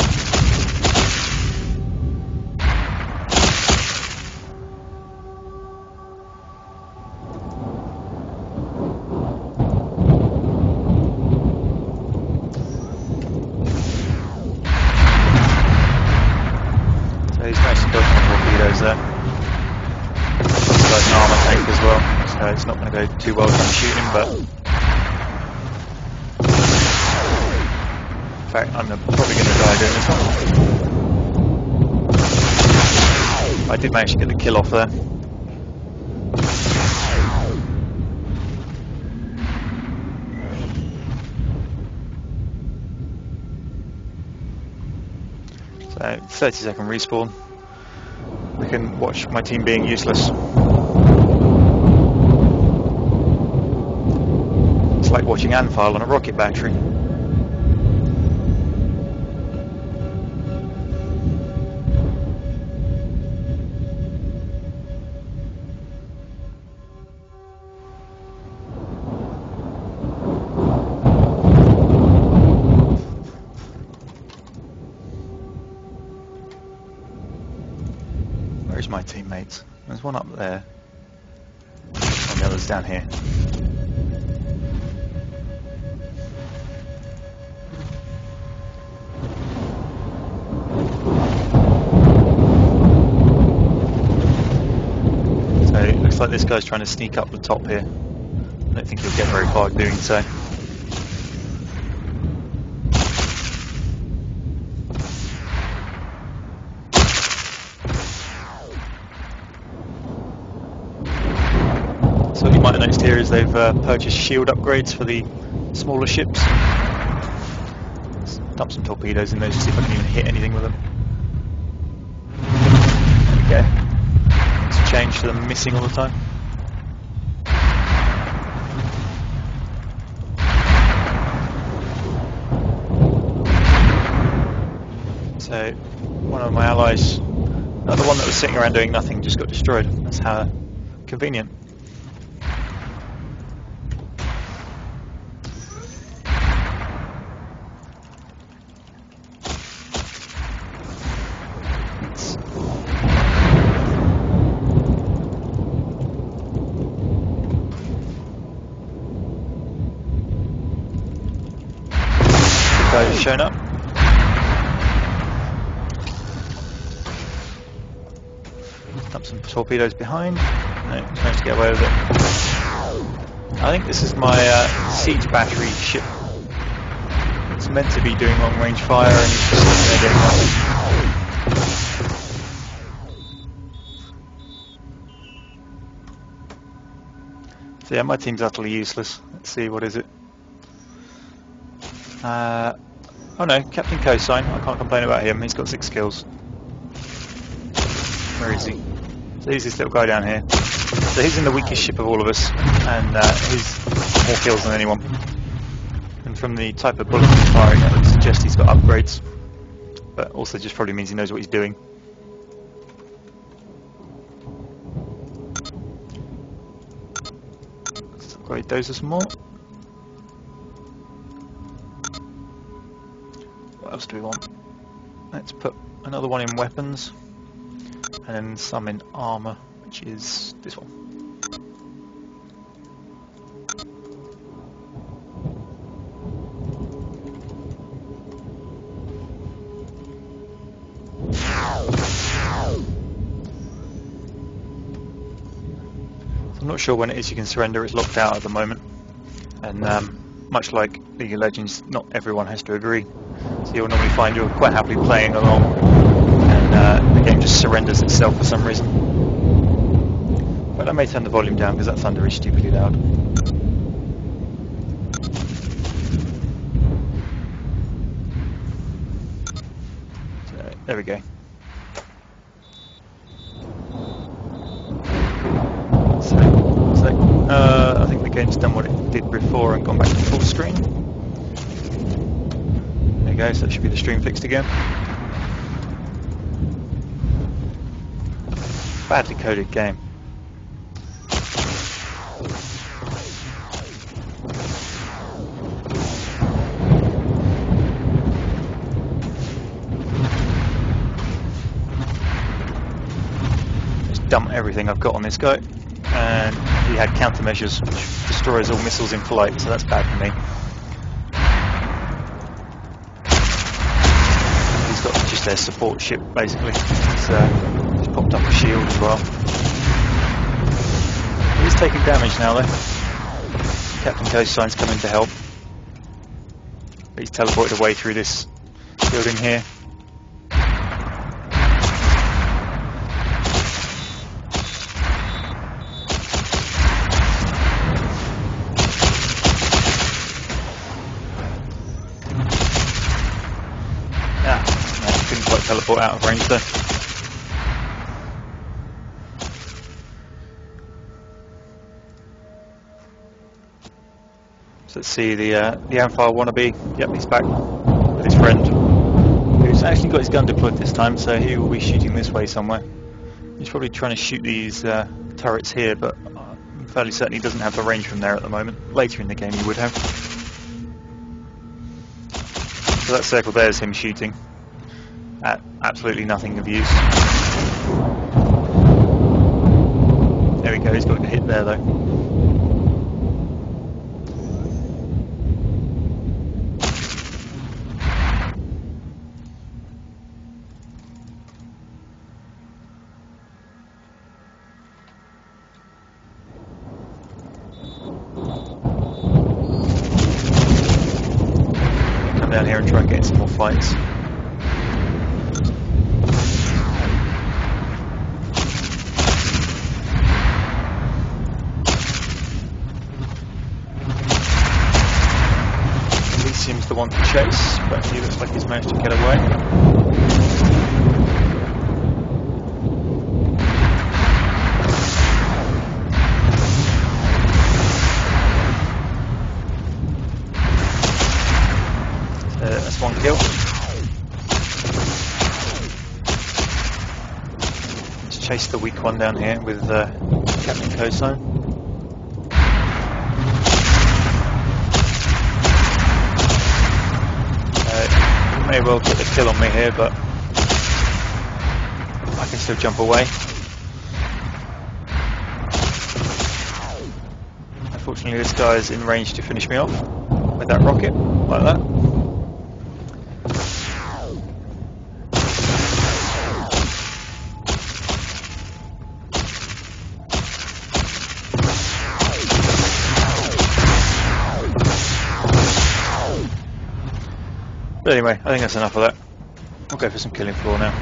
There. This guy's an armour tank as well, so it's not going to go too well trying to shoot him, but in fact I'm probably going to die doing this one. I did manage to get the kill off there. So 30-second respawn. I can watch my team being useless. It's like watching Anfile on a rocket battery. Where's my teammates? There's one up there, and the other's down here. So it looks like this guy's trying to sneak up the top here. I don't think he'll get very far doing so. So what you might have noticed here is they've purchased shield upgrades for the smaller ships. Let's dump some torpedoes in there to see if I can even hit anything with them. There we go. It's changed to them missing all the time. So one of my allies, another one that was sitting around doing nothing, just got destroyed. That's how convenient. The guy has shown up. Dump some torpedoes behind. No, managed to get away with it. I think this is my siege battery ship. It's meant to be doing long range fire and it's just sitting there doing nothing. So yeah, my team's utterly useless. Let's see, what is it? Oh no, Captain Cosine. I can't complain about him. He's got 6 kills. Where is he? So he's this little guy down here. So he's in the weakest ship of all of us, and he's more kills than anyone. And from the type of bullet he's firing, that would suggest he's got upgrades. But also just probably means he knows what he's doing. Let's upgrade those some more. What else do we want? Let's put another one in weapons. And then some in armour, which is this one. So I'm not sure when it is you can surrender. It's locked out at the moment, and much like League of Legends, not everyone has to agree. So you'll normally find you're quite happily playing along, and the game just surrenders itself for some reason. But I may turn the volume down because that thunder is stupidly loud. So, there we go. I think the game's done what it did before and gone back to full screen. There you go, so that should be the stream fixed again. Badly coded game. Just dump everything I've got on this guy. And he had countermeasures which destroys all missiles in flight, so that's bad for me. He's got just their support ship basically. He's popped up a shield as well. He's taking damage now though. Captain Cosine's coming to help. But he's teleported away through this building here. Teleport out of range there. So let's see the Amphile wannabe. Yep, he's back with his friend, who's actually got his gun deployed this time, so he will be shooting this way somewhere. He's probably trying to shoot these turrets here, but I'm fairly certain he doesn't have the range from there at the moment. Later in the game he would have. So that circle there is him shooting at absolutely nothing of use. There we go, he's got a hit there though. Come down here and try and get some more fights. the one to chase, but he looks like he's managed to get away. That's one kill. Let's chase the weak one down here with Captain Cosine. May well get the kill on me here, but I can still jump away. Unfortunately, this guy is in range to finish me off with that rocket, like that. But anyway, I think that's enough of that. We'll go for some killing floor now.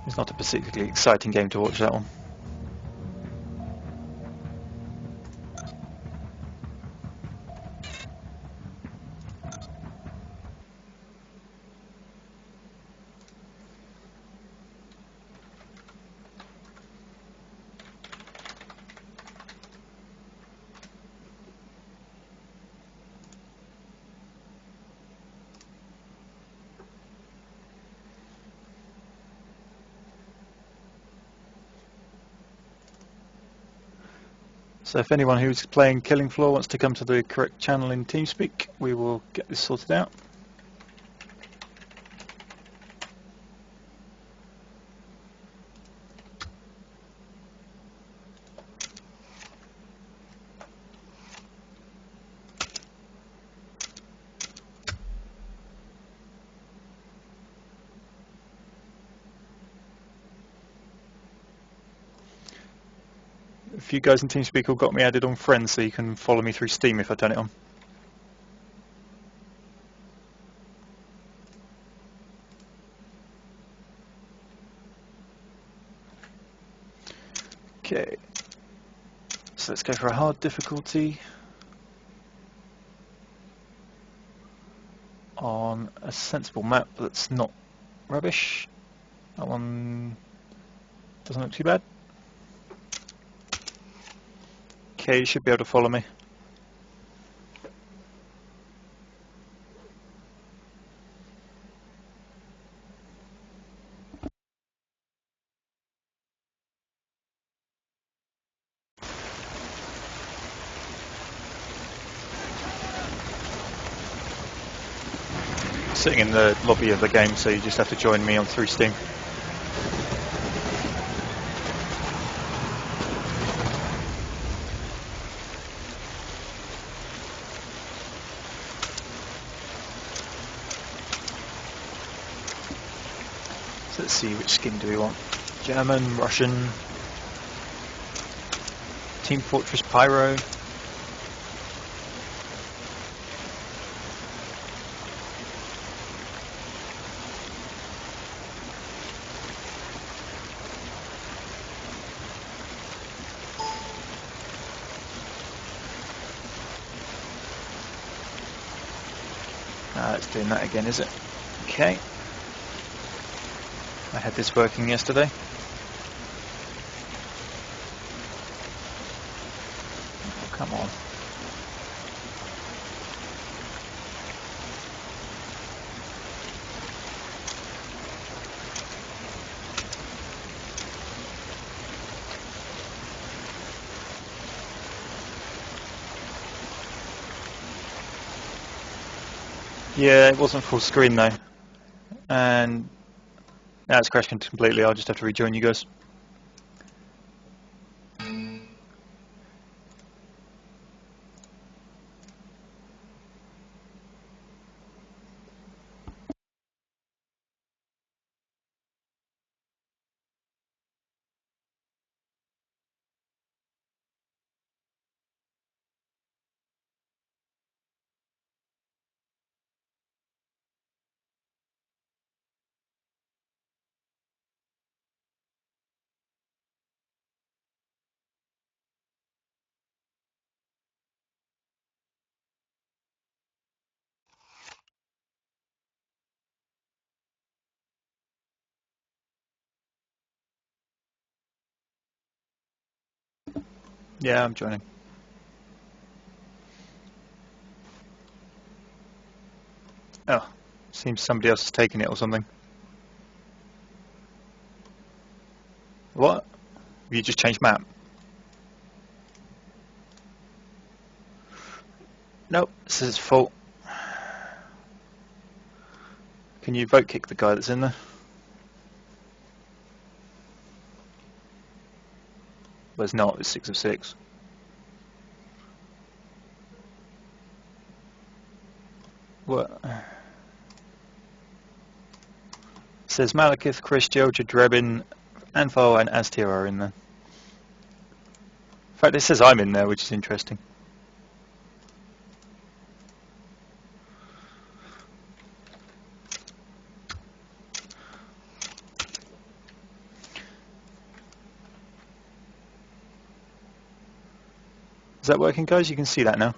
It's not a particularly exciting game to watch, that one. So if anyone who's playing Killing Floor wants to come to the correct channel in TeamSpeak, we will get this sorted out. If you guys in TeamSpeak all got me added on friends, so you can follow me through Steam if I turn it on. Okay, so let's go for a hard difficulty on a sensible map that's not rubbish. That one doesn't look too bad. Okay, you should be able to follow me. Sitting in the lobby of the game, so you just have to join me on through Steam. So let's see, which skin do we want? German, Russian, Team Fortress Pyro. It's doing that again, is it? Okay. I had this working yesterday. Oh, come on. Yeah, it wasn't full screen though. And now it's crashed completely. I'll just have to rejoin you guys. Yeah, I'm joining. Oh, seems somebody else has taken it or something. What? Have you just changed map? Nope, this is his fault. Can you vote kick the guy that's in there? Well, it's not, it's 6 of 6. What? It says Malakith, Christiel, Drebin, Anfal and Astir are in there. In fact, it says I'm in there, which is interesting. Is that working, guys? You can see that now.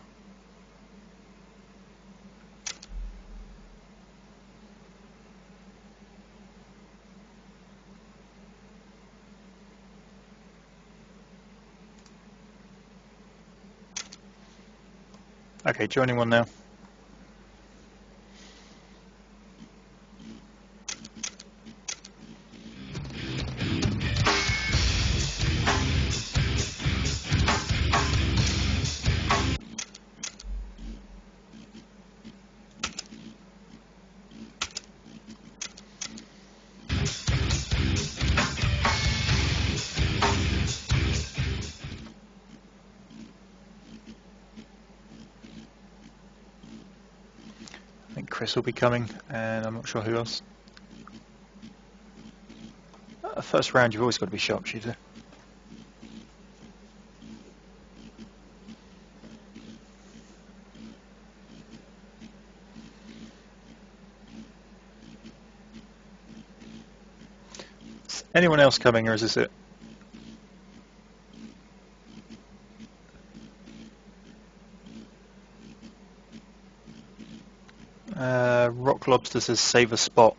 Okay, joining one now. I think Chris will be coming, and I'm not sure who else. First round, you've always got to be sharpshooter. Is anyone else coming, or is this it? Rock Lobster says save a spot.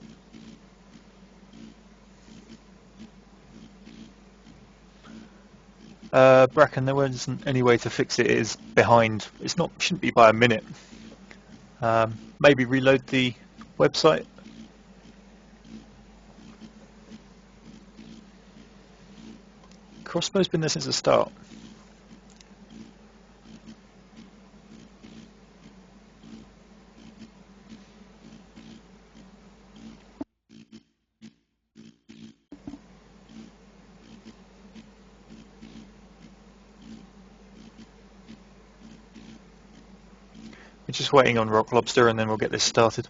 Bracken, there wasn't any way to fix it. It is behind. It's not. Shouldn't be by a minute. Maybe reload the website. Crossbow's been there since the start. We're just waiting on Rock Lobster and then we'll get this started.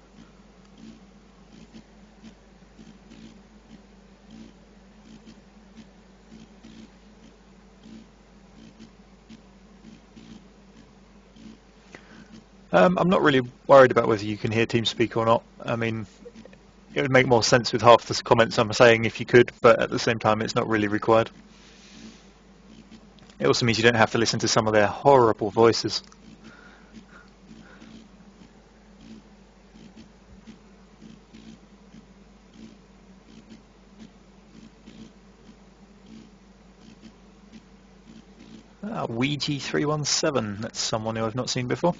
I'm not really worried about whether you can hear TeamSpeak or not. I mean, it would make more sense with half the comments I'm saying if you could, but at the same time it's not really required. It also means you don't have to listen to some of their horrible voices. Ouija317, that's someone who I've not seen before.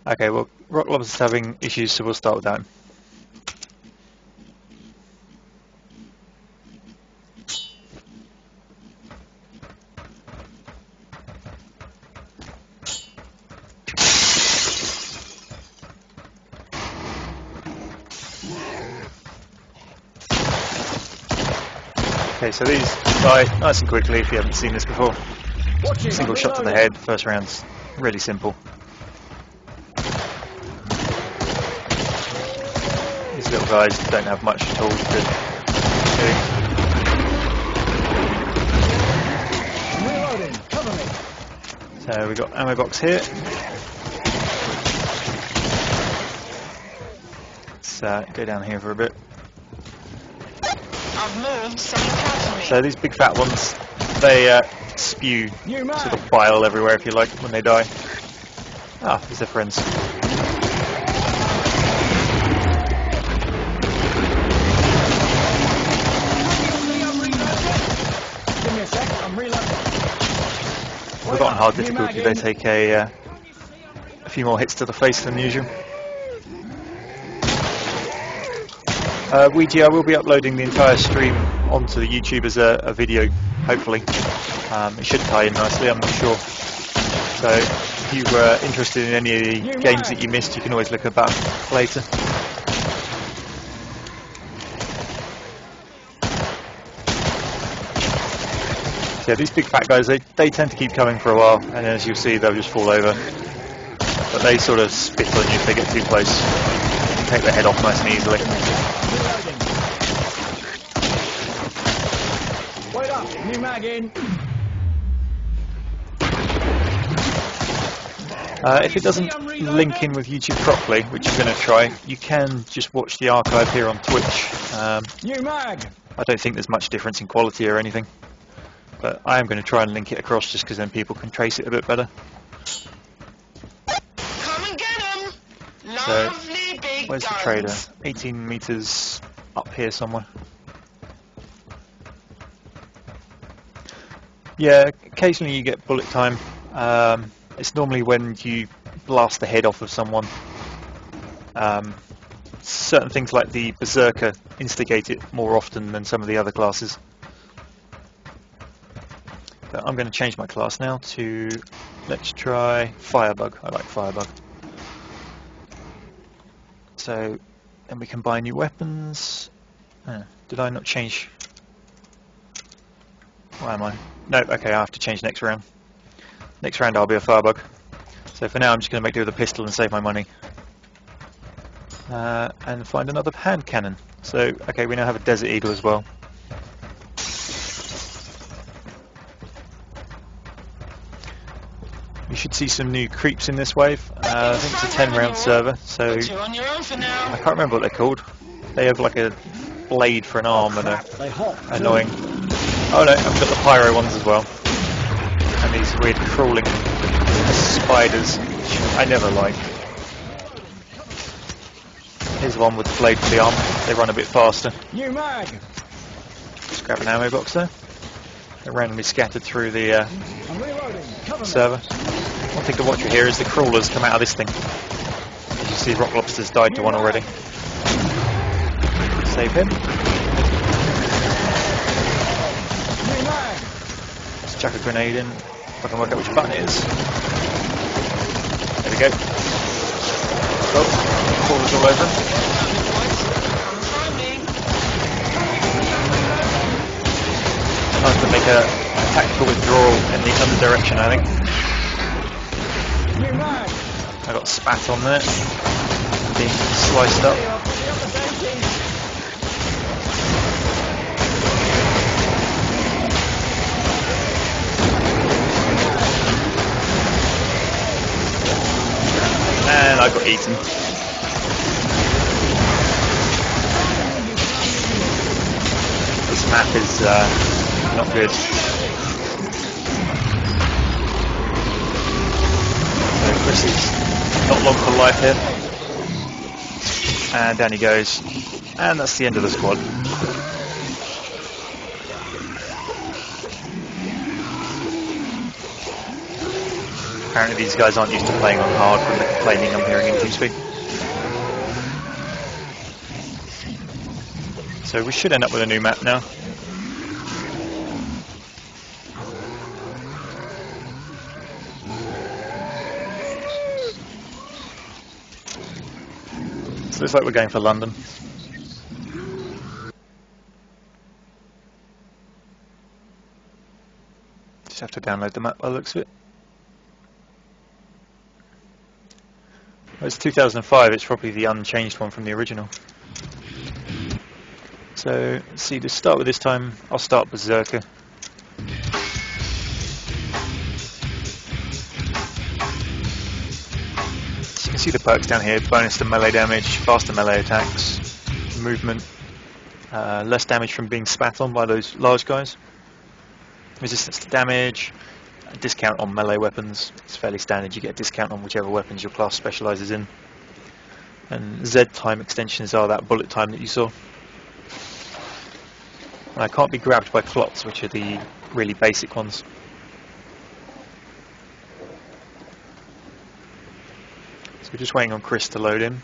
Okay, well, Rock Lobster's having issues, so we'll start with that. Okay, so these die nice and quickly if you haven't seen this before. Single shot to the head, first round's really simple. These little guys don't have much at all to do. Reloading, cover me. So we've got ammo box here. Let's go down here for a bit. I've moved, so you catch me. So these big fat ones, they spew sort of bile everywhere, if you like, when they die. Ah, there's their friends. Give me a sec, I'm reloading. We've got on hard difficulty, they take a few more hits to the face than usual. I will be uploading the entire stream onto the YouTube as a video, hopefully. It should tie in nicely, I'm not sure. So if you were interested in any of the games that you missed, you can always look at that later. So yeah, these big fat guys, they tend to keep coming for a while, and then as you'll see, they'll just fall over. But they sort of spit on you if they get too close. You can take their head off nice and easily. Wait up, new mag in. If it doesn't link in with YouTube properly, which I'm going to try, you can just watch the archive here on Twitch. New mag. I don't think there's much difference in quality or anything, but I am going to try and link it across just because then people can trace it a bit better. Come and get him. So, Lovely big where's the guns. trader? 18 meters up here somewhere. Yeah, occasionally you get bullet time. It's normally when you blast the head off of someone. Certain things like the Berserker instigate it more often than some of the other classes. But I'm going to change my class now to, let's try Firebug. I like Firebug. So then we can buy new weapons. Did I not change? Where am I? No, okay, I have to change next round. Next round I'll be a Firebug. So for now I'm just going to make do with a pistol and save my money. And find another hand cannon. So, okay, we now have a Desert Eagle as well. You should see some new creeps in this wave. I think it's a 10-round server, so But you're on your own for now. I can't remember what they're called. They have like a blade for an arm and a annoying. Oh no, I've got the pyro ones as well. And these weird crawling spiders, which I never like. Here's one with the blade for the arm. They run a bit faster. New mag. Just grab an ammo box there. They're randomly scattered through the I'm reloading. Cover me. server. One thing to watch here is the crawlers come out of this thing. As you see, Rock Lobster's died to one already. Save him. New mag. Let's chuck a grenade in. If I can work out which button it is. There we go. Oh, crawlers all over. Come find me. Time to make a tactical withdrawal in the other direction, I think. New mag. I got spat on there. Being sliced up. And I got eaten. This map is not good. So Chris is not long for life here. And down he goes. And that's the end of the squad. Apparently these guys aren't used to playing on hard from the complaining I'm hearing in TeamSpeak. So we should end up with a new map now. So looks like we're going for London. Just have to download the map by the looks of it. Well, it's 2005, it's probably the unchanged one from the original. So, let's see, to start with this time, I'll start Berserker. So you can see the perks down here, bonus to melee damage, faster melee attacks, movement, less damage from being spat on by those large guys. Resistance to damage, a discount on melee weapons. It's fairly standard, you get a discount on whichever weapons your class specialises in. And Z time extensions are that bullet time that you saw. And I can't be grabbed by clots, which are the really basic ones. So we're just waiting on Chris to load in.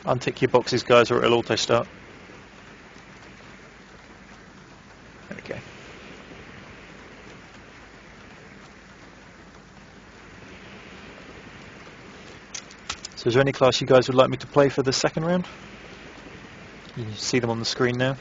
Untick your boxes, guys, or it'll auto start. Okay. So is there any class you guys would like me to play for the second round? You can see them on the screen now.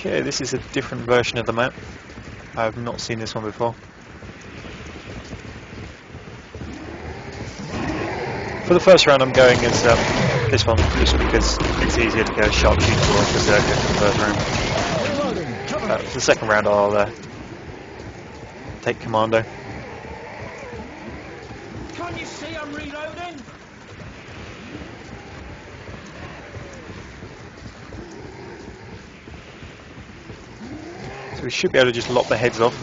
Okay, this is a different version of the map. I have not seen this one before. For the first round I'm going as this one, just because it's easier to go sharpshooter or berserker for the first round. For the second round I'll take commando. Can't you see I'm reloading? So we should be able to just lock the heads off.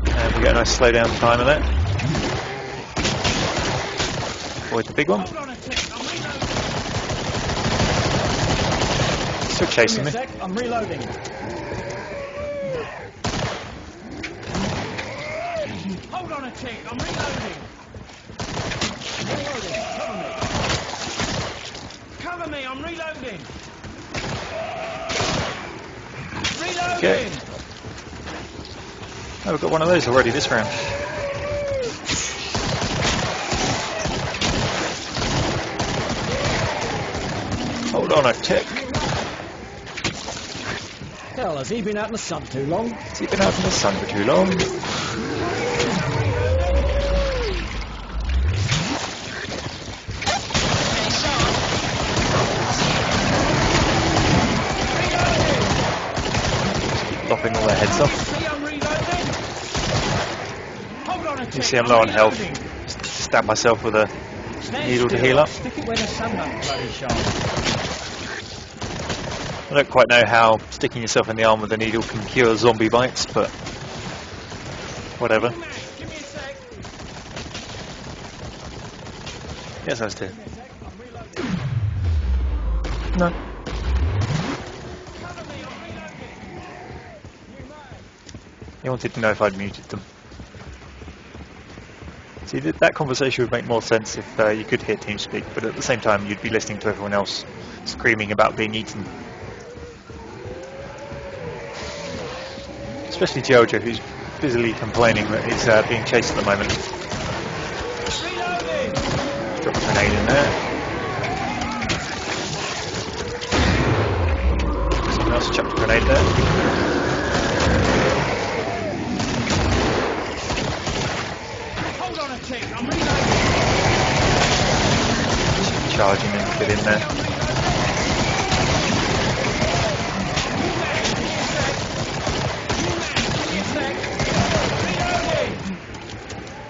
And we get a nice slow down time of that. Avoid the big one. Still chasing me. I'm reloading. Hold on a tick, I'm reloading. Reloading, cover me. Cover me, I'm reloading. Reloading. Okay. Oh, we've got one of those already this round. Hold on a tick. Hell, has he been out in the sun too long? Has he been out in the sun for too long? Lopping all their heads off. You see I'm low on health. Just stab myself with a needle to heal up. Stick it where the sun don't bloody shine. I don't quite know how sticking yourself in the arm with a needle can cure zombie bites, but whatever. Yes, I was too. No. You wanted to know if I'd muted them. See, that conversation would make more sense if you could hear TeamSpeak, but at the same time you'd be listening to everyone else screaming about being eaten. Especially Jojo, who's busily complaining that he's being chased at the moment. Drop a grenade in there. Someone else chucked a grenade there. I'm reloading. Charging and get in there.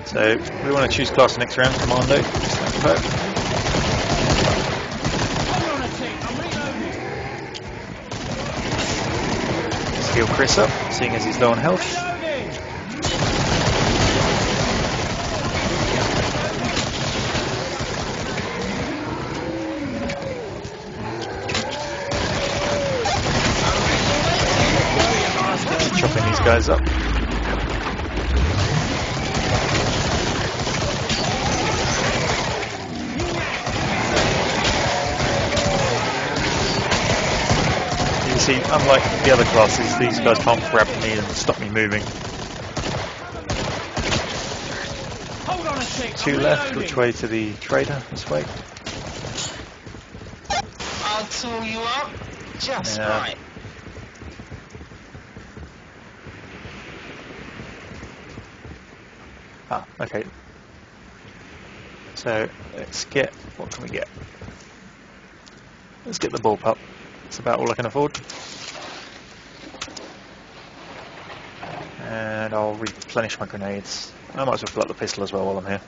So we want to choose class next round, commando. Let's heal Chris up, seeing as he's low on health. Chopping these guys up. You see, unlike the other classes, these guys can't grab me and stop me moving. Two left, which way to the trader? This way. I'll tool you up just right. Ah, okay. So let's get, what can we get? Let's get the bullpup. That's about all I can afford. And I'll replenish my grenades. I might as well fill up the pistol as well while I'm here.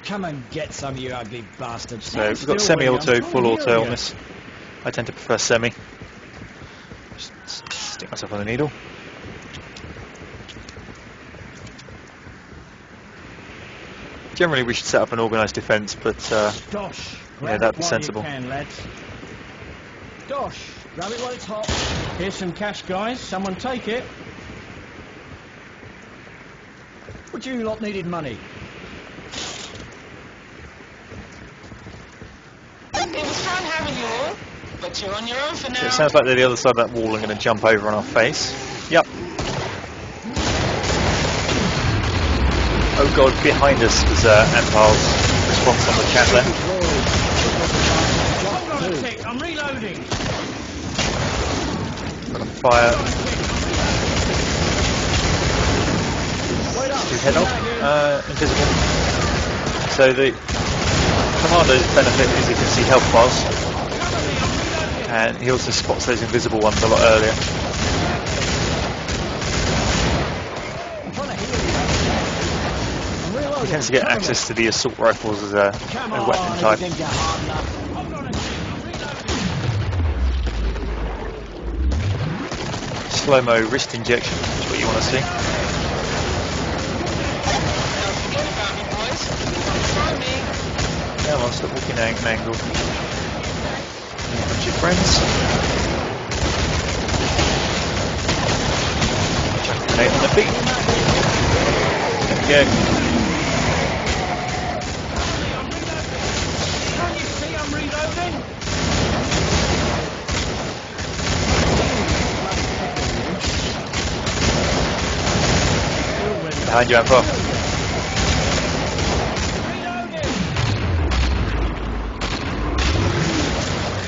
Come and get some, you ugly bastard. So we've got semi-auto, full auto on this. I tend to prefer semi. Just stick myself on the needle. Generally we should set up an organised defence, but Dosh, yeah, that'd be sensible. Dosh, grab it while it's hot. Here's some cash, guys. Someone take it. Would you lot needed money? It was fun having you all, but you're on your own for now. So it sounds like they're the other side of that wall and going to jump over on our face. Yep. Oh god, behind us was Ampal's response on the chat there. Hold on a tick, I'm reloading. Got a fire. His head off. Invisible. So the commando's benefit is he can see health bars, and he also spots those invisible ones a lot earlier. He tends to get access to the assault rifles as a weapon type. Slow-mo wrist injection is what you want to see. Come on, stop walking at an angle. A bunch of friends. Chuck a grenade on the beat. There we go. Can't you see I'm reloading? Behind you, Ampal.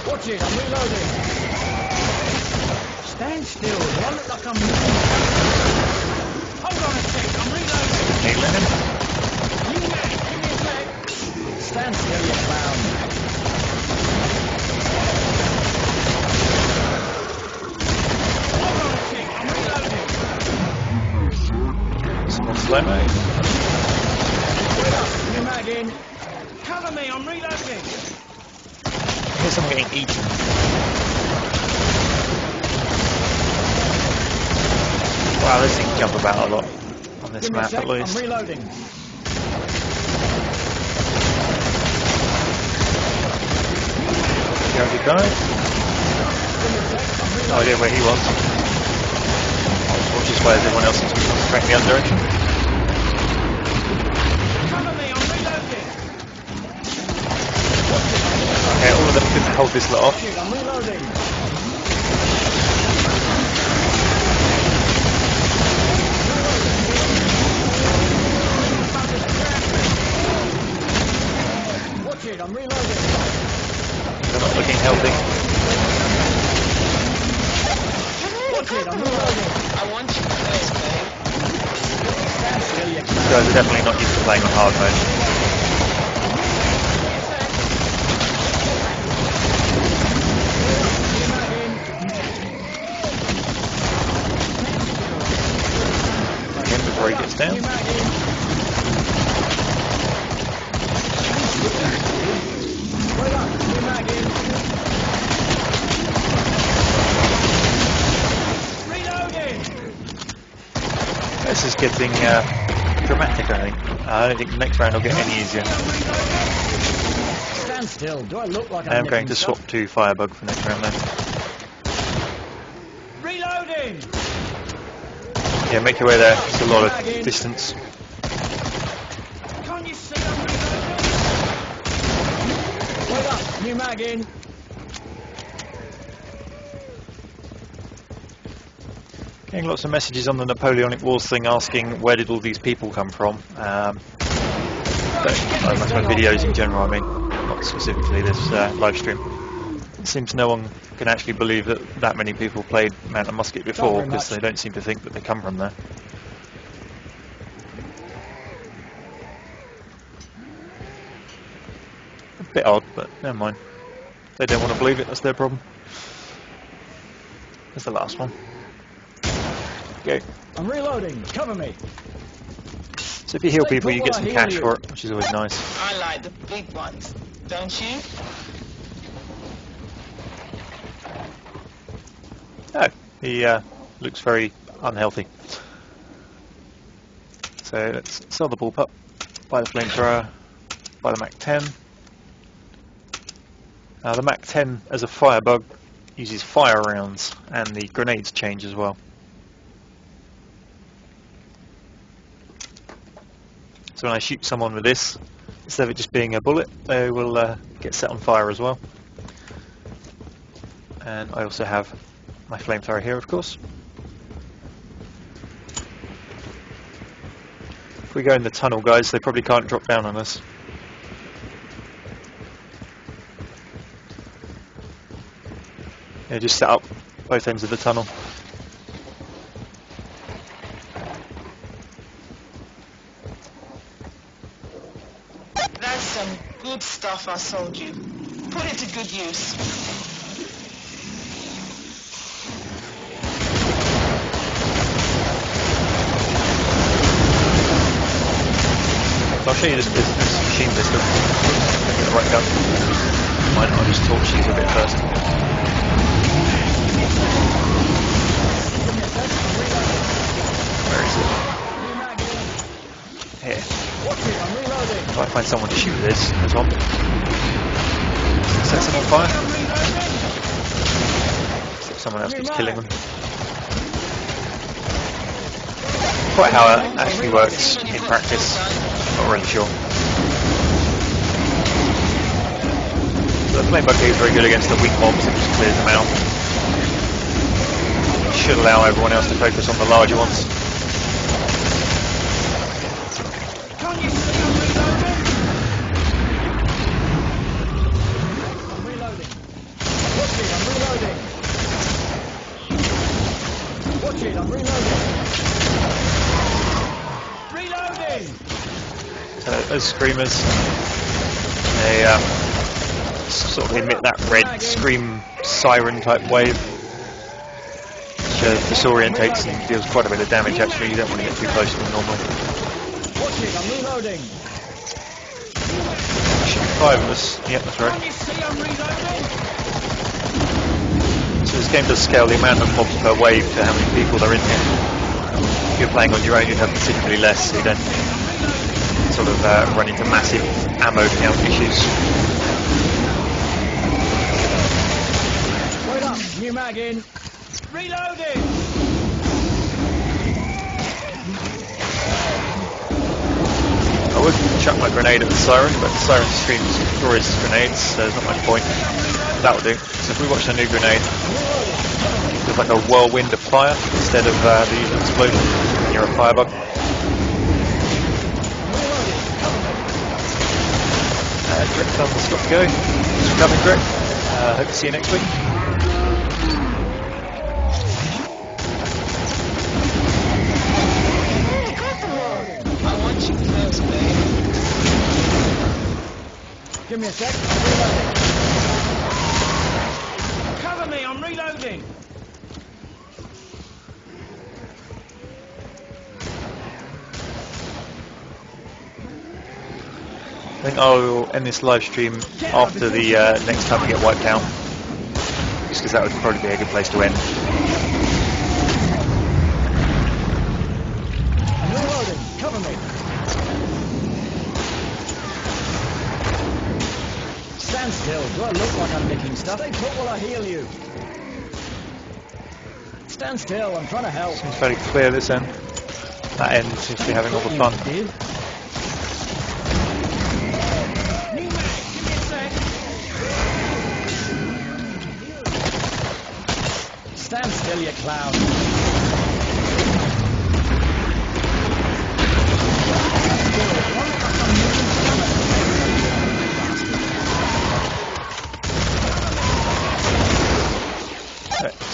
Watch it, I'm reloading. Stand still, do I look like I'm moving? Hold on a sec, I'm reloading. Healing him. You man, give me a sec. Stand still, you clown. Hold on a sec, I'm reloading. Some more slow-mo. Wait up, give me a mag in. Cover me, I'm reloading. Here's someone getting eaten. Wow, this thing can jump about a lot on this Give me a map sec, at least. I'm reloading. There's a guy. No idea where he was. I'll watch his way as everyone else seems to be concentrating the other direction. Cover me, I'm reloading. Okay, all of them can hold this lot off. Shit, I'm reloading. Watch it, I'm reloading. They're not looking healthy. Watch it, I'm reloading. I want you first, babe. Stand still, you These guys are definitely not used to playing on hard mode. Again, before he gets down. This is getting dramatic, I think. I don't think the next round will get any easier. Stand still. Do I look like I am going to swap to Firebug for next round then. Reloading! Yeah, make your way there. It's a lot of distance. Can't you see I'm reloading? Wait up, new mag in. Getting lots of messages on the Napoleonic Wars thing asking where did all these people come from. Most of my videos in general, I mean, not specifically this live stream. It seems no one can actually believe that that many people played Mount and Musket before, because they don't seem to think that they come from there. Bit odd, but never mind. They don't want to believe it, that's their problem. That's the last one. Go. I'm reloading. Cover me. So if you heal people, you get some cash for it, which is always nice. I like the big ones, don't you? Oh, he looks very unhealthy. So let's sell the bullpup, buy the flamethrower, buy the MAC-10. The MAC-10 as a firebug uses fire rounds, and the grenades change as well. So when I shoot someone with this, instead of it just being a bullet, they will get set on fire as well. And I also have my flamethrower here, of course. If we go in the tunnel, guys, they probably can't drop down on us. Yeah, just set up both ends of the tunnel. That's some good stuff I sold you. Put it to good use. So I'll show you this machine pistol. Get the right gun. Might not just torch these a bit first. Where is it? Here. If I find someone to shoot this, there's one. Set someone on fire. Except someone else keeps killing them. Quite how it actually works in practice, not really sure. So the flame bucket is very good against the weak mobs, it just clears them out. Should allow everyone else to focus on the larger ones. Can't you see I'm reloading? Watch it, I'm reloading. Watch it, I'm reloading. Reloading! So those screamers, they sort of emit that red scream siren type wave, which disorientates and deals quite a bit of damage. Actually, you don't want to get too close to them normally. Watch it, I'm reloading. Should be 5 of us. Yep, that's right. Can you see I'm reloading? So this game does scale the amount of mobs per wave to how many people are in here. If you're playing on your own, you'd have considerably less, so you don't sort of run into massive ammo count issues. Wait up, new mag in. Reloading! I would chuck my grenade at the siren, but the siren destroys grenades, so there's not much point. That'll do. So if we watch the new grenade, it's like a whirlwind of fire instead of the usual explosion when you're a firebug. Greg, tell them to stop go. Thanks for coming, Greg. Hope to see you next week. I want you first, babe. Give me a sec, I'm reloading. Cover me, I'm reloading. I think I'll end this live stream after the next time we get wiped out, just because that would probably be a good place to end. I'm reloading, cover me. Stand still, do I look like I'm nicking stuff? Stay put while I heal you. Stand still, I'm trying to help. Seems fairly clear this end. That end seems to be having all the fun. New mag, give me a sec. Stand still, you clown.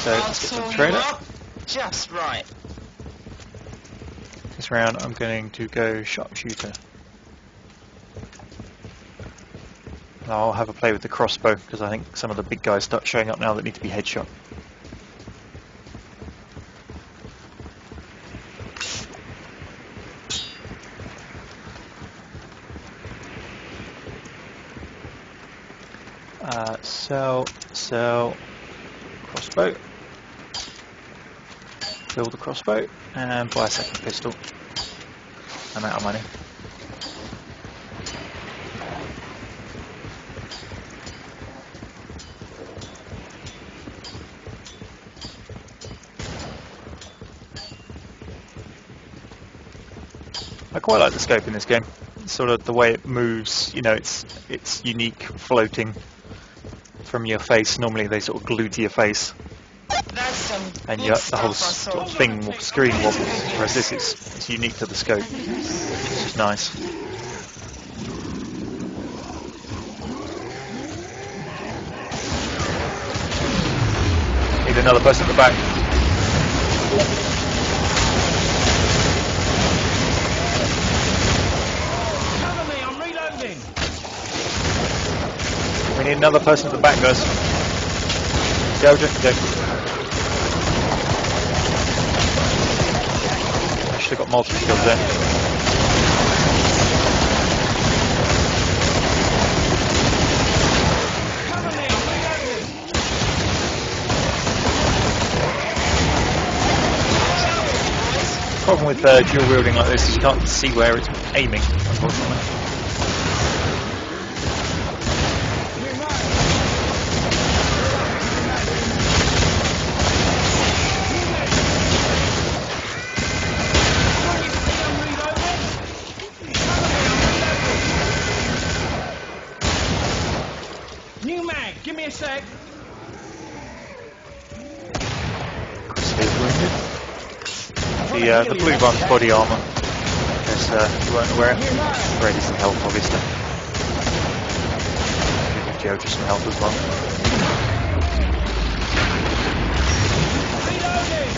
So let's get some trader. Just right. This round I'm going to go sharpshooter. I'll have a play with the crossbow because I think some of the big guys start showing up now that need to be headshot. Sell, crossbow, build a crossbow, and buy a second pistol. I'm out of money. I quite like the scope in this game. It's sort of the way it moves, you know, it's unique, floating from your face. Normally they sort of glue to your face, That's some and good the whole stuff, I thing, screen wobbles, whereas this it's unique to the scope. It's just nice. Need another person at the back. Cover me, I'm reloading. We need another person at the back, guys. Go, just go. I should have got multiple kills there. Cover me, I'm reloading. Problem with dual wielding like this is you can't see where it's aiming, unfortunately. New mag, give me a sec. He's wounded. The blue one's body armour, as you weren't aware. Red is in health, obviously. Give Joe just some health as well. Reloading.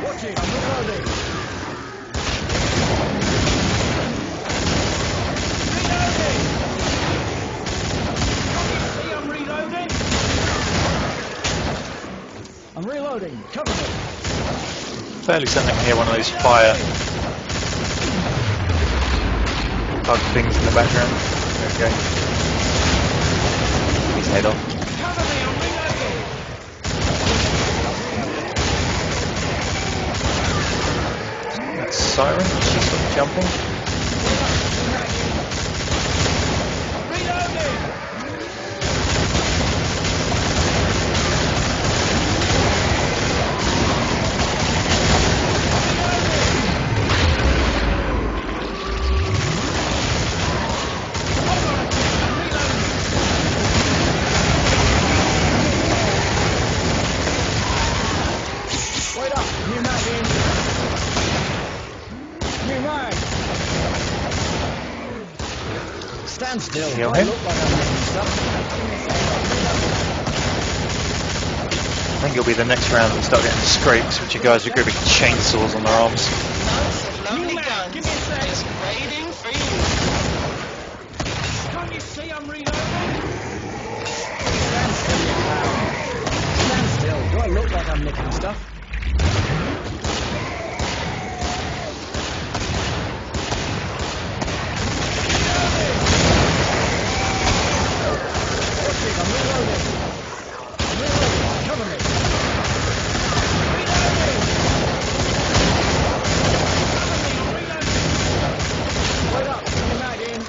Watch it, I'm reloading. Reloading. Can you see I'm reloading? I'm reloading. Cover me. Fairly certain I can hear one of those fire bug things in the background. There we go. His head off. Cover me, I'm reloading. That's Siren. She's sort of jumping. Reloading. Wait up, new mag in. New mag. Stand still. Heal I him. look like I'm making stuff. I think it'll be the next round that we start getting scrapes, which you guys are gripping chainsaws on their arms. Lots of lovely New mag, guns, give me a sec. just waiting for you. Can't you see I'm reloading? Stand still. Do I look like I'm nicking stuff? I'm reloading. I'm reloading. Cover me. Reloading. Cover me. I'm reloading. Wait up. New mag in.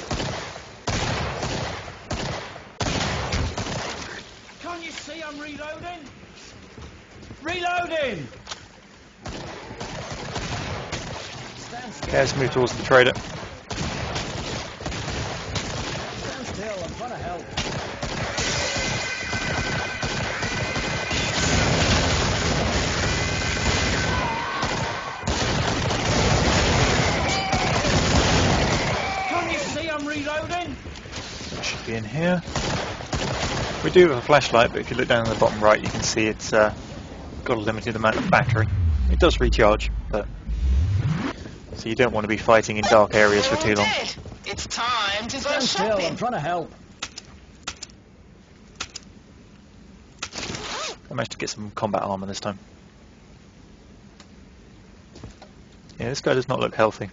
Can't you see I'm reloading? Reloading. Stand still. Okay, let's move towards the trader. Stand still. I'm trying to help. Can't you see I'm reloading? Should be in here. We do have a flashlight, but if you look down in the bottom right, you can see it's got a limited amount of battery. It does recharge, but so you don't want to be fighting in dark areas for too long. Dead. It's time to go Stand still, shopping. I'm trying to help. I managed to get some combat armor this time. Yeah, this guy does not look healthy.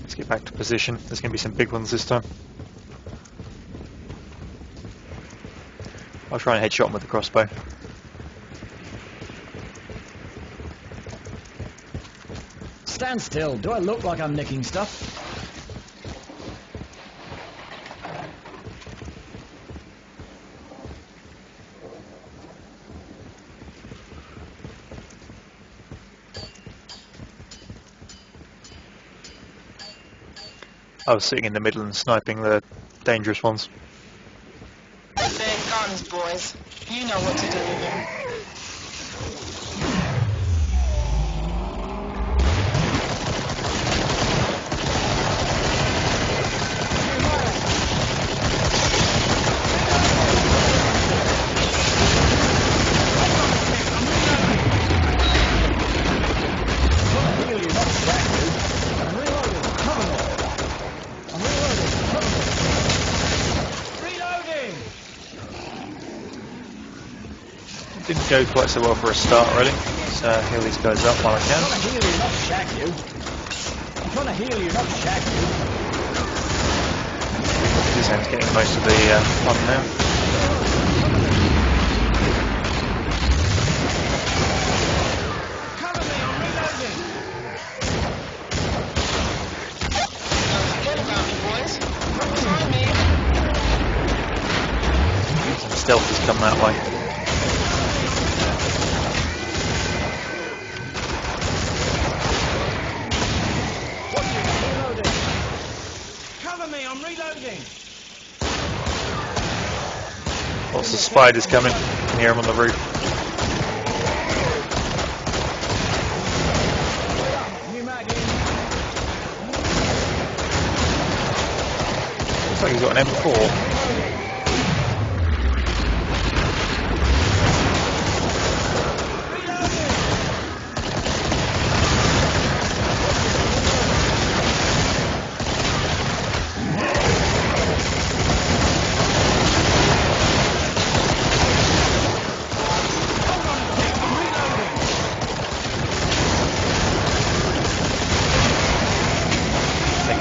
Let's get back to position. There's going to be some big ones this time. I'll try and headshot him with the crossbow. Stand still. Do I look like I'm nicking stuff? I was sitting in the middle and sniping the dangerous ones. They're guns, boys. You know what to do with them. Didn't go quite so well for a start, really. So heal these guys up while I can. I'm trying to heal you, not shack you. I'm trying to heal you, not shack you. This end's getting most of the fun now. Cover me, I'm reloading. Don't forget about me, boys. Try me. Some stealth has come that way. I'm reloading. Lots of spiders coming. You can hear them on the roof. New mag in. Looks like he's got an M4.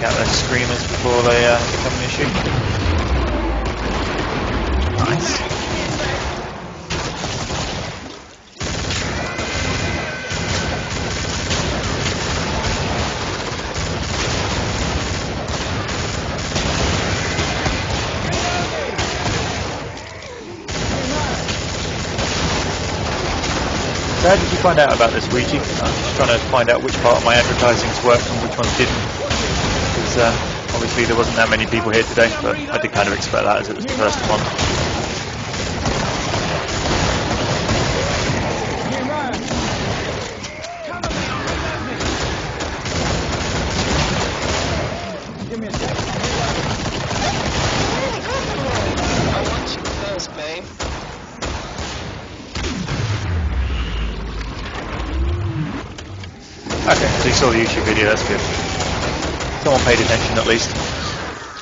Out those screamers before they become an issue. Nice. So how did you find out about this, Ouija? I'm just trying to find out which part of my advertising's worked and which ones didn't. Obviously there wasn't that many people here today, but I did kind of expect that as it was the first one. Give me a sec. I want you first, babe. Okay, so you saw the YouTube video, that's good. Someone paid attention at least.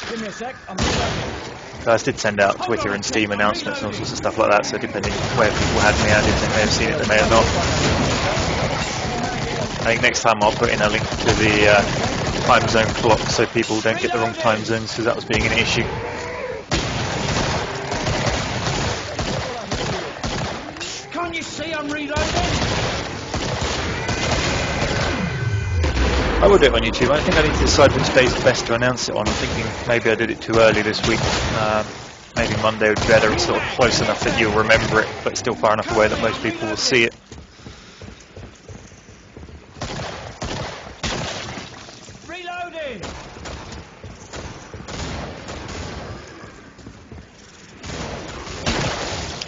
Give me a sec. I'm reloading. Guys did send out Twitter and Steam announcements and all sorts of stuff like that, so depending where people had me added, they may have seen it, they may have not. I think next time I'll put in a link to the time zone clock so people don't get the wrong time zones, because that was being an issue. Can't you see I'm reloading? I will do it on YouTube. I think I need to decide which day is best to announce it on. I'm thinking maybe I did it too early this week. Maybe Monday would be better. It's sort of close enough that you'll remember it, but still far enough away that most people will see it. Reloading.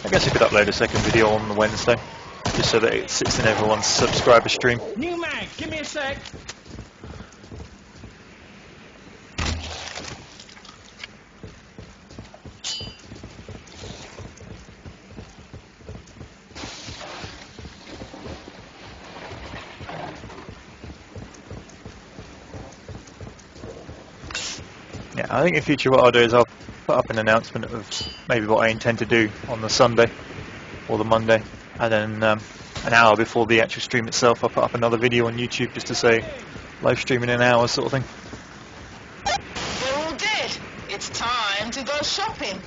I guess I could upload a second video on the Wednesday, just so that it sits in everyone's subscriber stream. New mag. Give me a sec. Yeah, I think in future what I'll do is I'll put up an announcement of maybe what I intend to do on the Sunday or the Monday, and then an hour before the actual stream itself I'll put up another video on YouTube just to say live streaming in an hour sort of thing. They're all dead. It's time to go shopping.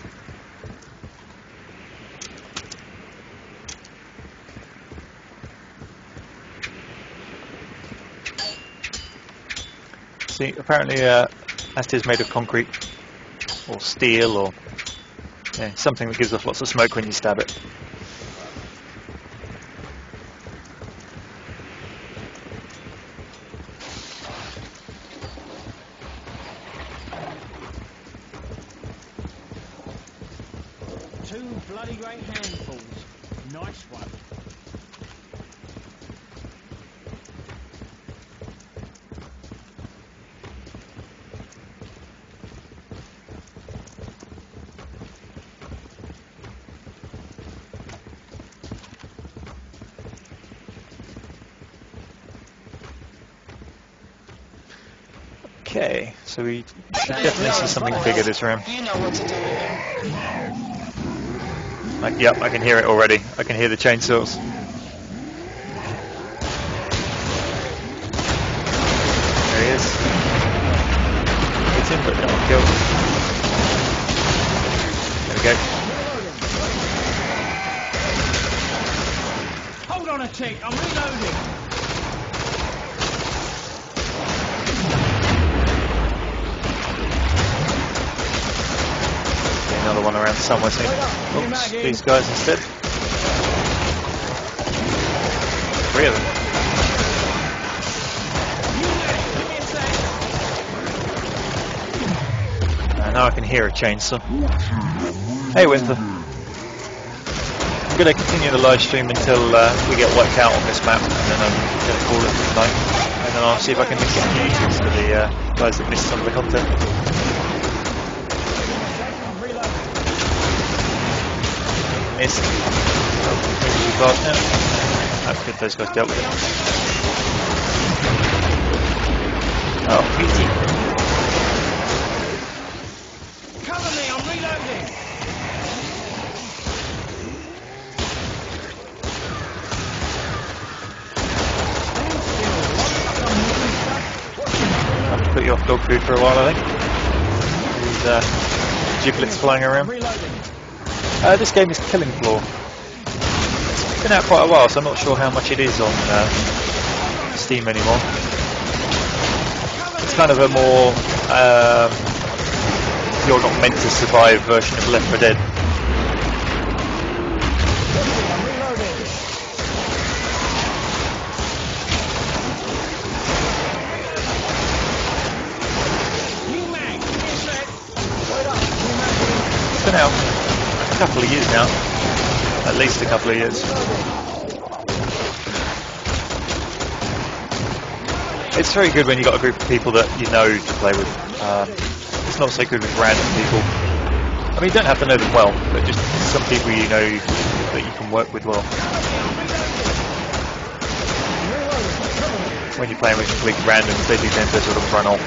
See, apparently Astia is made of concrete or steel or something that gives off lots of smoke when you stab it. Two bloody great handfuls. Nice one. Okay, so we should definitely see something bigger this round. You know what to do with them. Yep, I can hear it already. I can hear the chainsaws. There he is. Hit him, but not killed. There we go. Hold on a tick, I'm reloading. Another one around somewhere soon. Oops, these guys instead. 3 of them. Now I can hear a chainsaw. Hey Winter. I'm going to continue the live stream until we get wiped out on this map, and then I'm going to call it tonight. And then I'll see if I can link it on YouTube for the guys that missed some of the content. Missed. Maybe too fast now. That's good, those guys dealt with it. Oh, 50. Cover me, I'm reloading. I'll have to put you off dog food for a while, I think. These giblets flying around. This game is Killing Floor. It's been out quite a while, so I'm not sure how much it is on Steam anymore. It's kind of a more you're not meant to survive version of Left 4 Dead. It's been out a couple of years now, at least a couple of years. It's very good when you've got a group of people that you know to play with. It's not so good with random people. I mean, you don't have to know them well, but just some people you know that you can work with well. When you're playing with complete randoms, they do tend to sort of run off.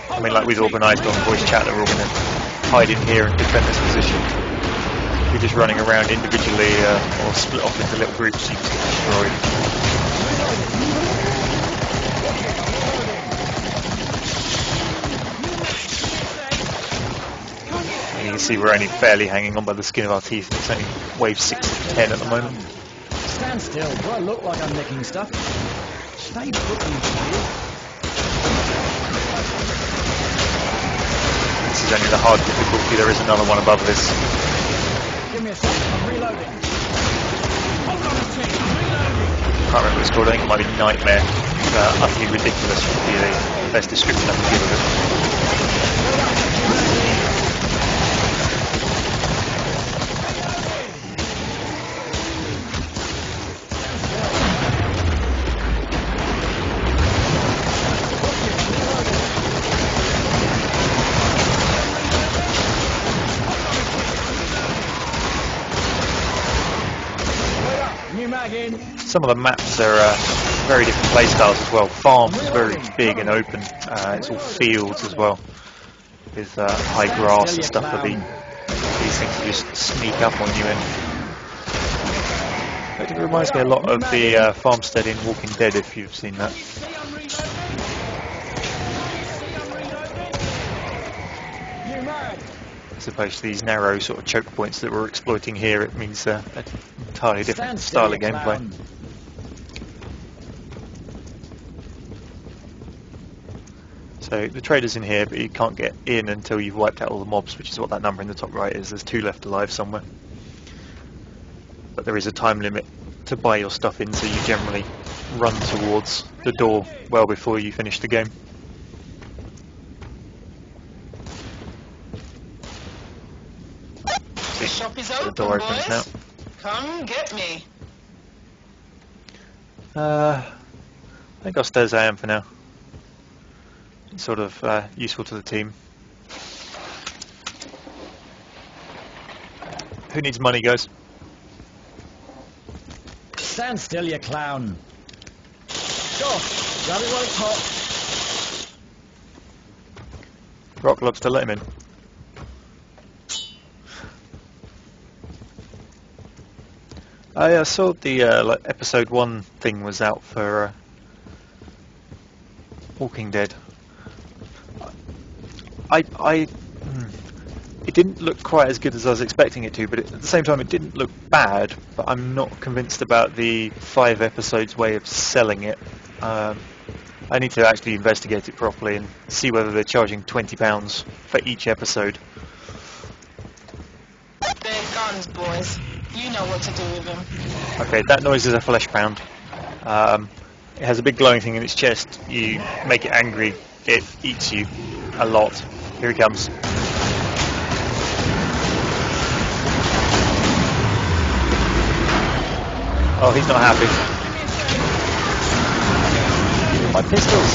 I mean, like we've organised on voice chat that we're all going to hide in here and defend this position. You're just running around individually or split off into little groups, you just get destroyed. And you can see we're only barely hanging on by the skin of our teeth. It's only wave 6 of 10 at the moment. Stand still. Do I look like I'm nicking stuff? Stay put, you shit. This is only the hard difficulty. There is another one above this. Give me a second. I'm reloading. Hold on a tick. I'm reloading. Can't remember what it's called. I think it might be Nightmare. Utterly ridiculous would be the best description I can give of it. Some of the maps are very different playstyles as well. Farms is very big and open. It's all fields as well. with high grass and stuff for these things to just sneak up on you in. But it reminds me a lot of the farmstead in Walking Dead, if you've seen that. As opposed to these narrow sort of choke points that we're exploiting here, it means an entirely different style of gameplay. So the trader's in here, but you can't get in until you've wiped out all the mobs, which is what that number in the top right is. There's 2 left alive somewhere. But there is a time limit to buy your stuff in, so you generally run towards the door well before you finish the game. The shop is The open, door opens boys. now. Come get me. I think I'll stay as I am for now. It's sort of useful to the team. Who needs money, guys? Stand still, you clown. Go, grab it while it's hot. Rock loves to let him in. I saw the like episode 1 thing was out for Walking Dead. It didn't look quite as good as I was expecting it to, but at the same time it didn't look bad, but I'm not convinced about the 5 episodes way of selling it. I need to actually investigate it properly and see whether they're charging £20 for each episode. They're guns, boys. You know what to do with them. Okay, that noise is a flesh pound. It has a big glowing thing in its chest. You make it angry, it eats you a lot. Here he comes. Oh, he's not happy. My pistols.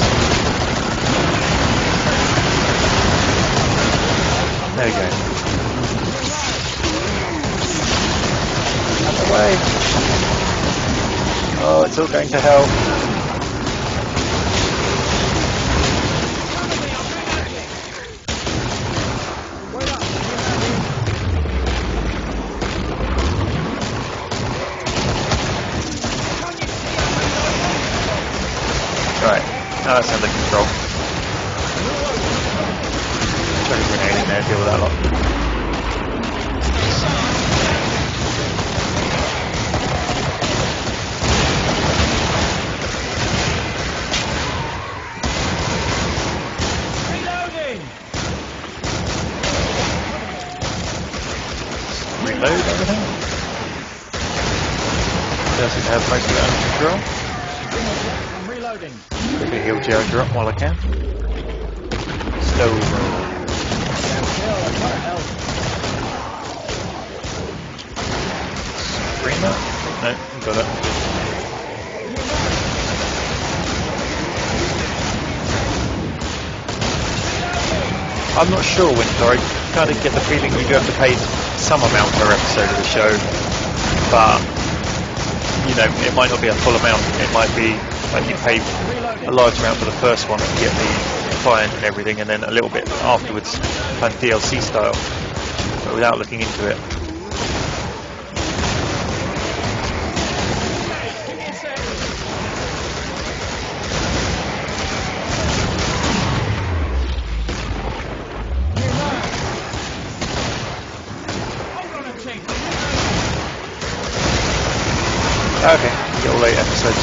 There we go. Out the way. Oh, it's all going to hell. Right, now that's under control. Chuck a grenade in there, deal with that lot. Reload everything. Does it have most of it under control? I'm reloading. Quickly heal Jared up while I can. Slow roll. Stand still, I'm trying to help. Screamer? No, got it. I'm not sure, Winter. I kind of get the feeling you do have to pay some amount per episode of the show, but you know, it might not be a full amount. It might be like you pay a large amount for the first one to get the client and everything, and then a little bit afterwards, kind of DLC style, but without looking into it. Okay, get all 8 episodes.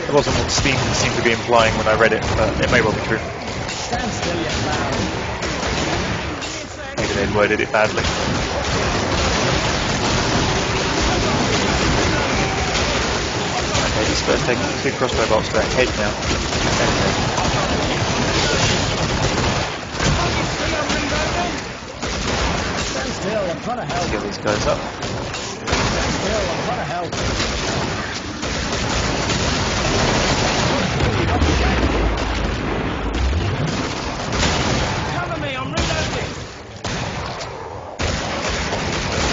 It wasn't what Steam seemed to be implying when I read it, but it may well be true. Stand still, you clown. Maybe they'd worded it badly. Okay, he's first taking 2 crossbow bolts to that head now. Stand still, I'm trying to help. Let's get these guys up. Stand still, I'm trying to help. Cover me, I'm reloading.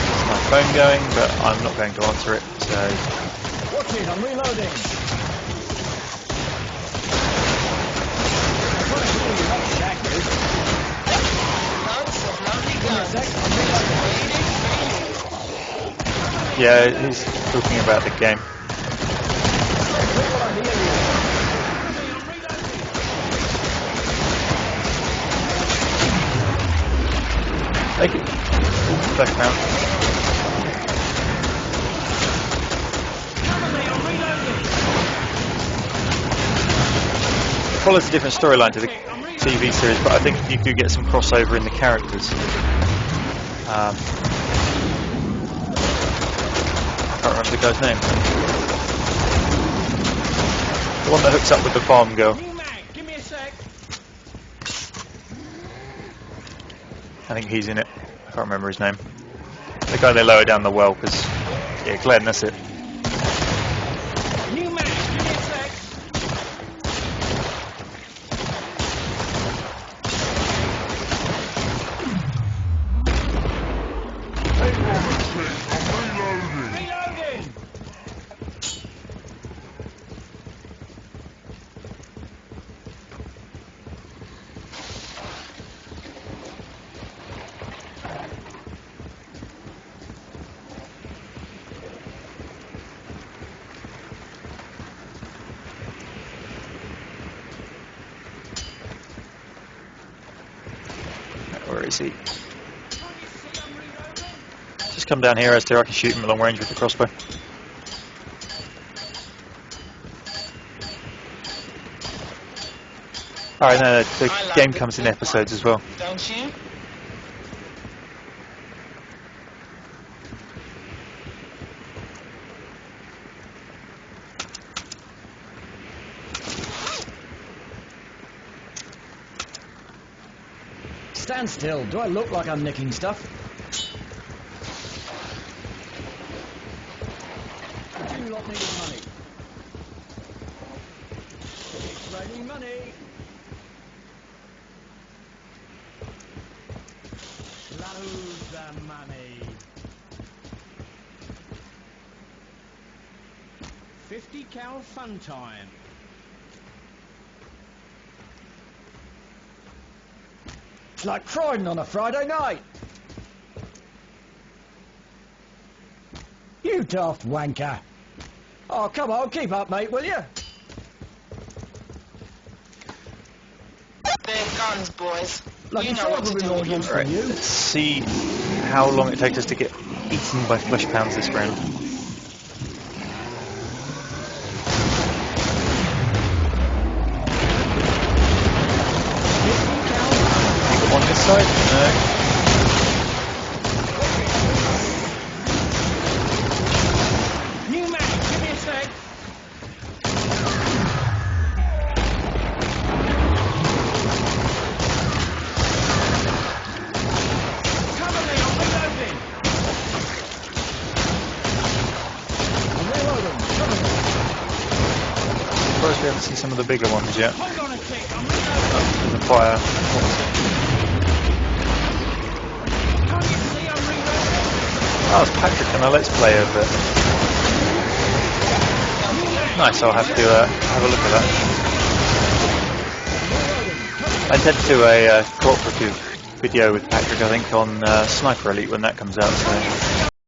There's my phone going, but I'm not going to answer it, so... Watch it, I'm reloading. I'm trying to heal you, not check. Lots of lovely Give me a guns. sec, I'm reloading. Yeah, he's talking about the game. Look what I hear you. Take it. Back down. Follows a different storyline to the TV series, but I think you do get some crossover in the characters. I can't remember the guy's name. The one that hooks up with the farm girl. New mag, give me a sec. I think he's in it. I can't remember his name. The guy they lower down the well, because, yeah, Glenn, that's it. New mag, give me a sec. Reloading. Where is he? Just come down here, Esther. I can shoot him at long range with the crossbow. Alright, no, the I like game the comes in big episodes one. as well. Don't you? Stand still. Do I look like I'm nicking stuff? You lot needed money. It's raining money. Loads of money. 50 cal fun time. It's like Croydon on a Friday night. You daft wanker. Oh, come on, keep up, mate, will you? They're guns, boys. Lucky You know what to father do will with them. use Right, for you. let's see how long it takes us to get eaten by flesh pounds this round. On this side? No. New man, give me a sec. Cover me, I'm reloading. I'm reloading. Cover me. Surprised we haven't seen some of the bigger ones yet. Hold on a tick, I'm reloading. The fire. Can't you see I'm reloading? Oh, it's Patrick and a Let's Play of it. Nice, I'll have to have a look at that. I intend to do a cooperative video with Patrick, I think, on Sniper Elite when that comes out. So.